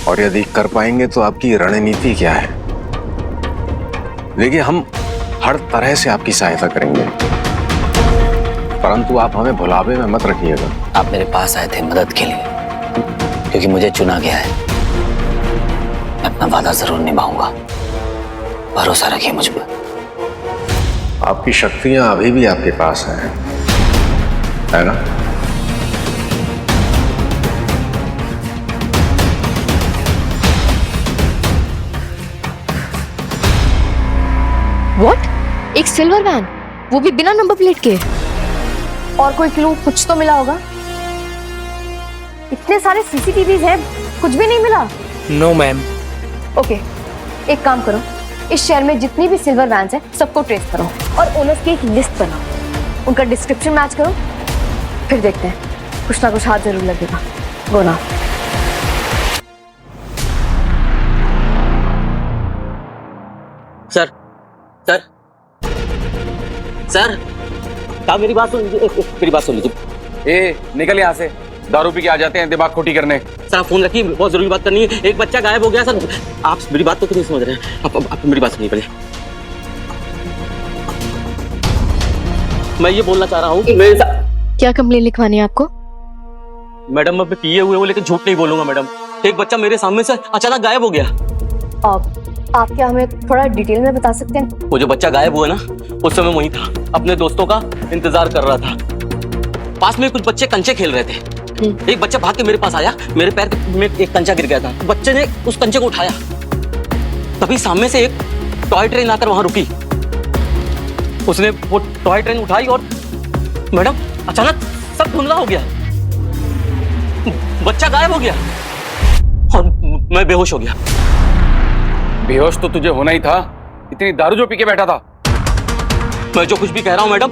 और यदि कर पाएंगे तो आपकी रणनीति क्या है? देखिए, हम हर तरह से आपकी सहायता करेंगे, परंतु आप हमें भुलावे में मत रखिएगा। आप मेरे पास आए थे मदद के लिए, क्योंकि मुझे चुना गया है। मैं अपना वादा जरूर निभाऊंगा, भरोसा रखिए मुझ पर। आपकी शक्तियां अभी भी आपके पास हैं, है ना? व्हाट? एक सिल्वर वैन, वो भी बिना नंबर प्लेट के। और कोई क्लू, कुछ तो मिला होगा? इतने सारे सीसीटीवीज हैं, कुछ भी नहीं मिला? No ma'am. ओके, एक काम करो, इस शहर में जितनी भी सिल्वर वैन्स हैं सबको ट्रेस करो और ओनर्स की एक लिस्ट बनाओ, उनका डिस्क्रिप्शन मैच करो, फिर देखते हैं, कुछ ना कुछ हाथ जरूर लगेगा। गो ना। सर सर सर, क्या मेरी बात सुन लीजिए, मेरी बात सुन लीजिए। ए, निकल यहाँ से। दारू पी के आ जाते हैं दिमाग खोटी करने। सर आप फोन रखिए, बहुत जरूरी बात करनी है। एक बच्चा गायब हो गया सर। आप मेरी बात तो क्यों नहीं समझ रहे हैं? आप मेरी बात सुनिए पहले। मैं ये बोलना चाह रहा हूँ कि क्या कंप्लेन लिखवानी है आपको? मैडम, मैं पिए हुए हूँ लेकिन झूठ नहीं बोलूंगा मैडम। एक बच्चा मेरे सामने से अचानक गायब हो गया। आप क्या हमें थोड़ा डिटेल में बता सकते हैं? वो जो बच्चा गायब हुआ ना, उस समय वहीं था, अपने दोस्तों का इंतजार कर रहा था। पास में कुछ बच्चे कंचे खेल रहे थे। एक बच्चा भाग के मेरे पास आया, मेरे पैर में एक कंचा गिर गया था। बच्चे ने उस कंचे को उठाया, तभी सामने से एक टॉय ट्रेन आकर वहां रुकी। उसने वो टॉय ट्रेन उठाई और मैडम अचानक सब धुंधला हो गया, बच्चा गायब हो गया और मैं बेहोश हो गया। बेहोश तो तुझे होना ही था, इतनी दारू जो पी के बैठा था। मैं जो कुछ भी कह रहा हूँ मैडम,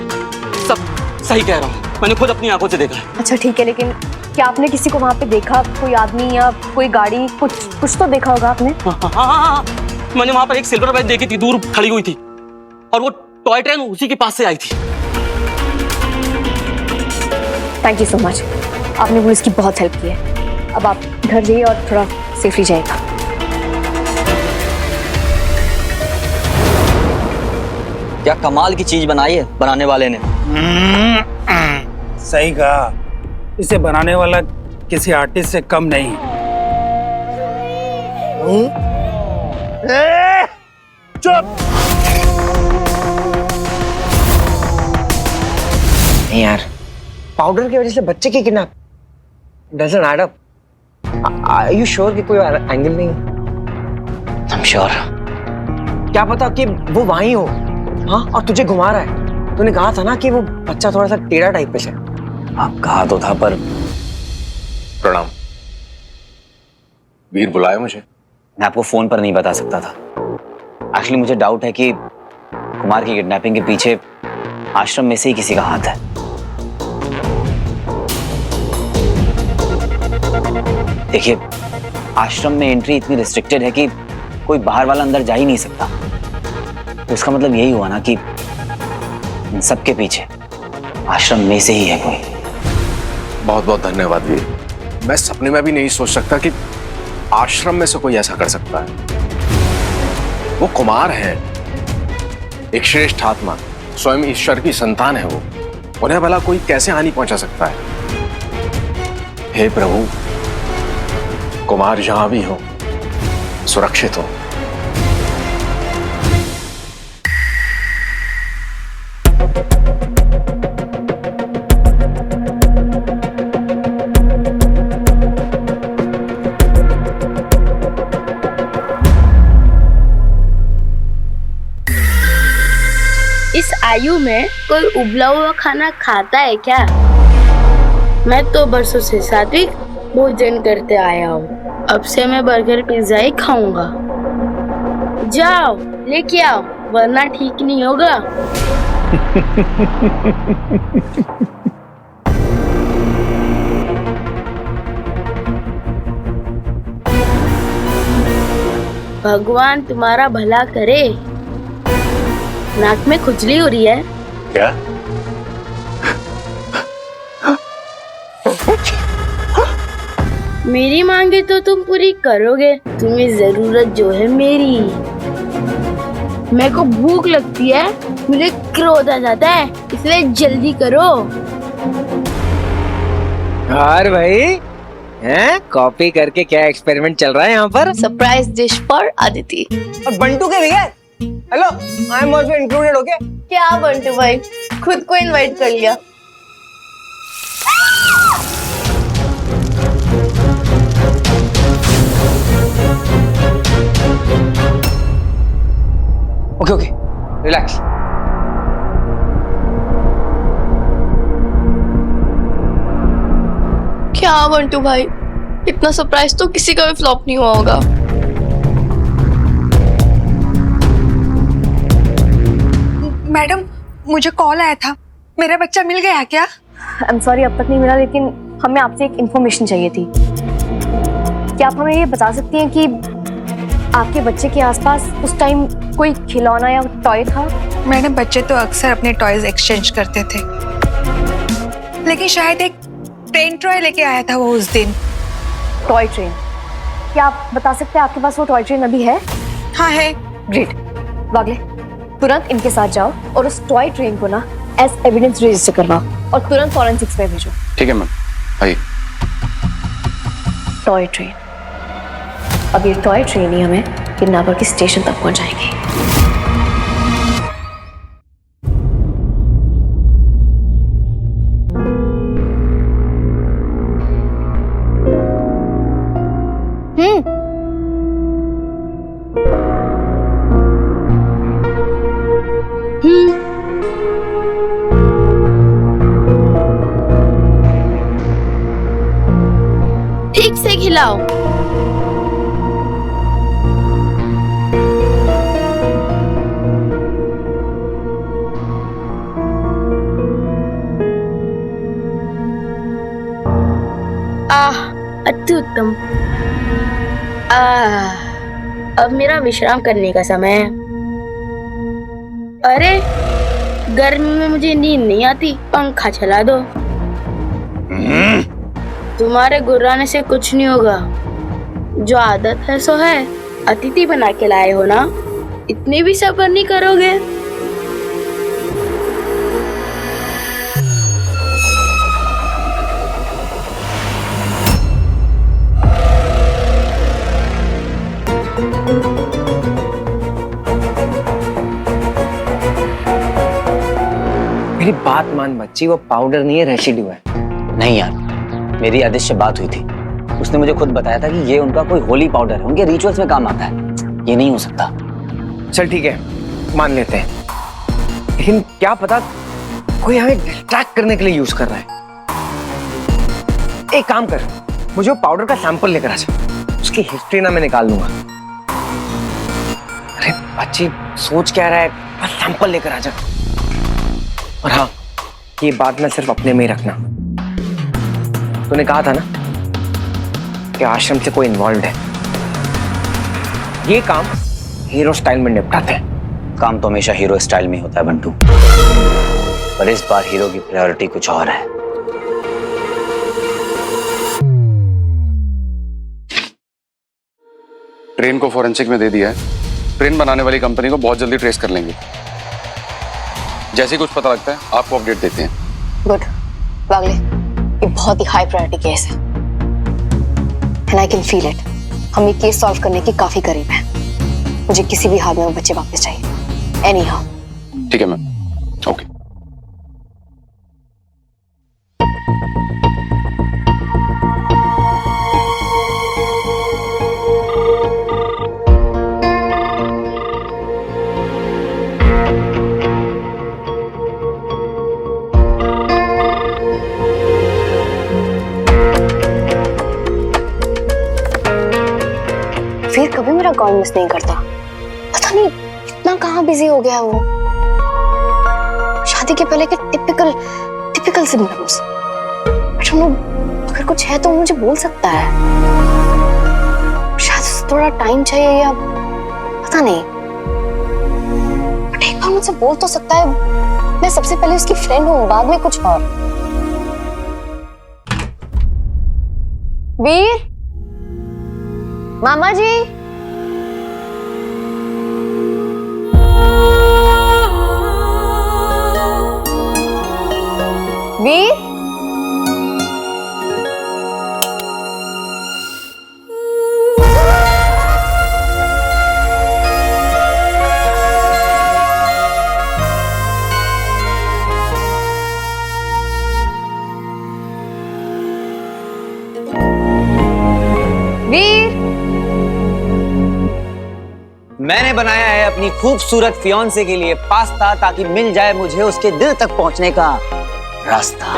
सब सही कह रहा हूँ, मैंने खुद अपनी आंखों से देखा है। अच्छा ठीक है, लेकिन क्या आपने किसी को वहाँ पे देखा? कोई आदमी या कोई गाड़ी, कुछ तो देखा होगा आपने? हाँ। मैंने वहाँ पर एक सिल्वर वैन देखी थी, दूर खड़ी हुई थी, और वो टॉय ट्रेन उसी के पास से आई थी। थैंक यू सो मच, आपने पुलिस की बहुत हेल्प की है। अब आप घर जाइए और थोड़ा सेफली जाइएगा। क्या कमाल की चीज बनाई है बनाने वाले ने। सही कहा, इसे बनाने वाला किसी आर्टिस्ट से कम नहीं। चुप! नहीं यार, पाउडर की वजह से बच्चे की kidnap doesn't add up. Are you sure कि कोई एंगल नहीं है? I am sure. क्या पता कि वो वहीं हो। हाँ, और तुझे घुमा रहा है। तूने कहा था ना कि वो बच्चा थोड़ा सा टेढ़ा टाइप पे है। आप कहा तो था, पर प्रणाम। वीर बुलाया मुझे? मैं आपको फोन पर नहीं बता सकता था। एक्चुअली मुझे डाउट है कि कुमार की किडनैपिंग के पीछे आश्रम में से ही किसी का हाथ है। देखिए, आश्रम में एंट्री इतनी रिस्ट्रिक्टेड है कि कोई बाहर वाला अंदर जा ही नहीं सकता। तो इसका मतलब यही हुआ ना कि इन सबके पीछे आश्रम में से ही है कोई। बहुत बहुत धन्यवाद वीर। मैं सपने में भी नहीं सोच सकता कि आश्रम में से कोई ऐसा कर सकता है। वो कुमार है, एक श्रेष्ठ आत्मा, स्वयं ईश्वर की संतान है वो। उन्हें भला कोई कैसे हानि पहुंचा सकता है? हे प्रभु, कुमार जहां भी हो सुरक्षित हो। इस आयु में कोई उबला हुआ खाना खाता है क्या? मैं तो बरसों से सात्विक भोजन करते आया हूँ। अब से मैं बर्गर पिज्जा ही खाऊंगा। जाओ लेके आओ, वरना ठीक नहीं होगा। भगवान तुम्हारा भला करे। नाक में खुजली हो रही है क्या? मेरी मांगे तो तुम पूरी करोगे। तुम्हें जरूरत जो है मेरी। मेरे को भूख लगती है, मुझे क्रोध आ जाता है, इसलिए जल्दी करो। और भाई हैं, कॉपी करके क्या एक्सपेरिमेंट चल रहा है यहाँ पर? Surprise dish for Aditi. और बंटू के भैया, hello, I am also included. Okay, क्या बंटू भाई, खुद को इनवाइट कर लिया। Okay okay, relax. क्या बंटू भाई, इतना सरप्राइज तो किसी का भी फ्लॉप नहीं हुआ होगा। मैडम, मुझे कॉल आया था, मेरा बच्चा मिल गया क्या? आई एम सॉरी, अब तक नहीं मिला, लेकिन हमें आपसे एक इन्फॉर्मेशन चाहिए थी। क्या आप हमें ये बता सकती हैं कि आपके बच्चे के आसपास उस टाइम कोई खिलौना या टॉय था? मैडम, बच्चे तो अक्सर अपने टॉयज एक्सचेंज करते थे, लेकिन शायद एक ट्रेन टॉय लेके आया था वो उस दिन। Toy train? क्या आप बता सकते हैं आपके पास वो टॉय ट्रेन अभी है? हाँ है। ग्रेट। वागले, तुरंत इनके साथ जाओ और उस टॉय ट्रेन को ना एज एविडेंस रजिस्टर करवाओ और तुरंत फॉरेंसिक्स में भेजो। ठीक है मैम, आइए। Toy train. अब ये टॉय ट्रेन ही हमें किडनैपर के स्टेशन तक पहुंचाएगी। ठीक से खिलाओ। अत्युत्तम। अब मेरा विश्राम करने का समय है। अरे, गर्मी में मुझे नींद नहीं आती, पंखा चला दो। तुम्हारे गुर्राने से कुछ नहीं होगा। जो आदत है सो है। अतिथि बना के लाए हो ना, इतनी भी सब्र नहीं करोगे? मेरी बात मान बच्ची, वो पाउडर नहीं है, रेसिड्यू है। नहीं यार, मेरी आदित्य से बात हुई थी, उसने मुझे खुद बताया था कि ये उनका कोई होली पाउडर है, उनके रिचुअल्स में काम आता है। ये नहीं हो सकता। चल ठीक है, मान लेते हैं, लेकिन क्या पता कोई हमें डिस्ट्रैक्ट करने के लिए यूज कर रहा है। एक काम कर, मुझे वो पाउडर का सैंपल लेकर आ जा, उसकी हिस्ट्री ना मैं निकाल लूंगा। अरे बच्ची सोच क्या रहा है, बस सैंपल लेकर आ जा। और हाँ, ये बात ना सिर्फ अपने में ही रखना। तूने कहा था ना कि आश्रम से कोई इन्वॉल्व है। ये काम हीरो स्टाइल में निपटाते हैं। काम तो हमेशा हीरो स्टाइल में होता है बंटू, पर इस बार हीरो की प्रायोरिटी कुछ और है। ट्रेन को फॉरेंसिक में दे दिया है। ट्रेन बनाने वाली कंपनी को बहुत जल्दी ट्रेस कर लेंगे। जैसे कुछ पता लगता है आपको अपडेट देते हैं। गुड। वागले, ये बहुत ही हाई प्रायोरिटी केस है and I can feel it. हम ये केस सॉल्व करने के काफी करीब हैं। मुझे किसी भी हाल में वो बच्चे वापस चाहिए, एनी हाउ। ठीक है मैम, ओके। मिस नहीं करता। पता नहीं इतना कहाँ बिजी हो गया है वो। शादी के पहले के टिपिकल टिपिकल सिम्टम्स। अगर कुछ है तो मुझे बोल सकता है। शायद उसे थोड़ा टाइम चाहिए या पता नहीं, बट एक बार मुझसे बोल तो सकता है। मैं सबसे पहले उसकी फ्रेंड हूँ, बाद में कुछ और। वीर, मामा जी। वीर, मैंने बनाया है अपनी खूबसूरत फियांसे के लिए पास्ता, ताकि मिल जाए मुझे उसके दिल तक पहुंचने का रास्ता।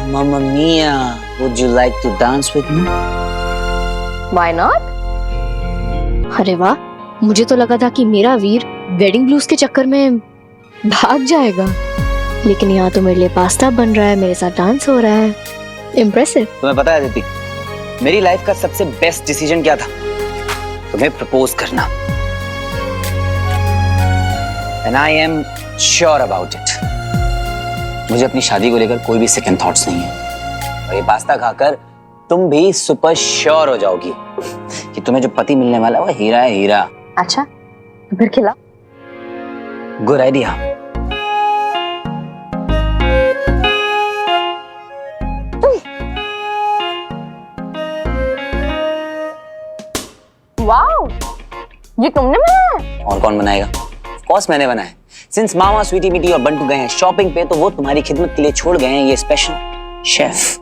मामा मिया, would you like to dance with me? Why not? अरे वाह, मुझे तो लगा था कि मेरा वीर वेडिंग ब्लूज के चक्कर में भाग जाएगा, लेकिन यहाँ तो मेरे लिए पास्ता बन रहा है, मेरे साथ डांस हो रहा है। इम्प्रेसिव। तुम्हें पता है दीदी, मेरी लाइफ का सबसे बेस्ट डिसीजन क्या था? तुम्हें प्रपोज करना। And I am sure about it. मुझे अपनी शादी को लेकर कोई भी सेकंड थॉट्स नहीं है, और ये पास्ता खाकर तुम भी सुपर श्योर हो जाओगी कि तुम्हें जो पति मिलने वाला है वो हीरा है, हीरा। अच्छा, तो फिर खिला। Good idea. वाओ, ये तुमने बनाया? और कौन बनाएगा? ऑफ कोर्स मैंने बनाया है। सिंस मामा, स्वीटी मिटी और बंटू गए हैं शॉपिंग पे, तो वो तुम्हारी खिदमत के लिए छोड़ गए हैं ये स्पेशल शेफ।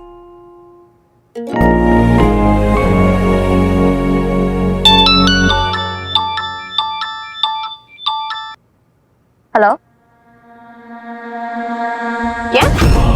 हेलो, क्या?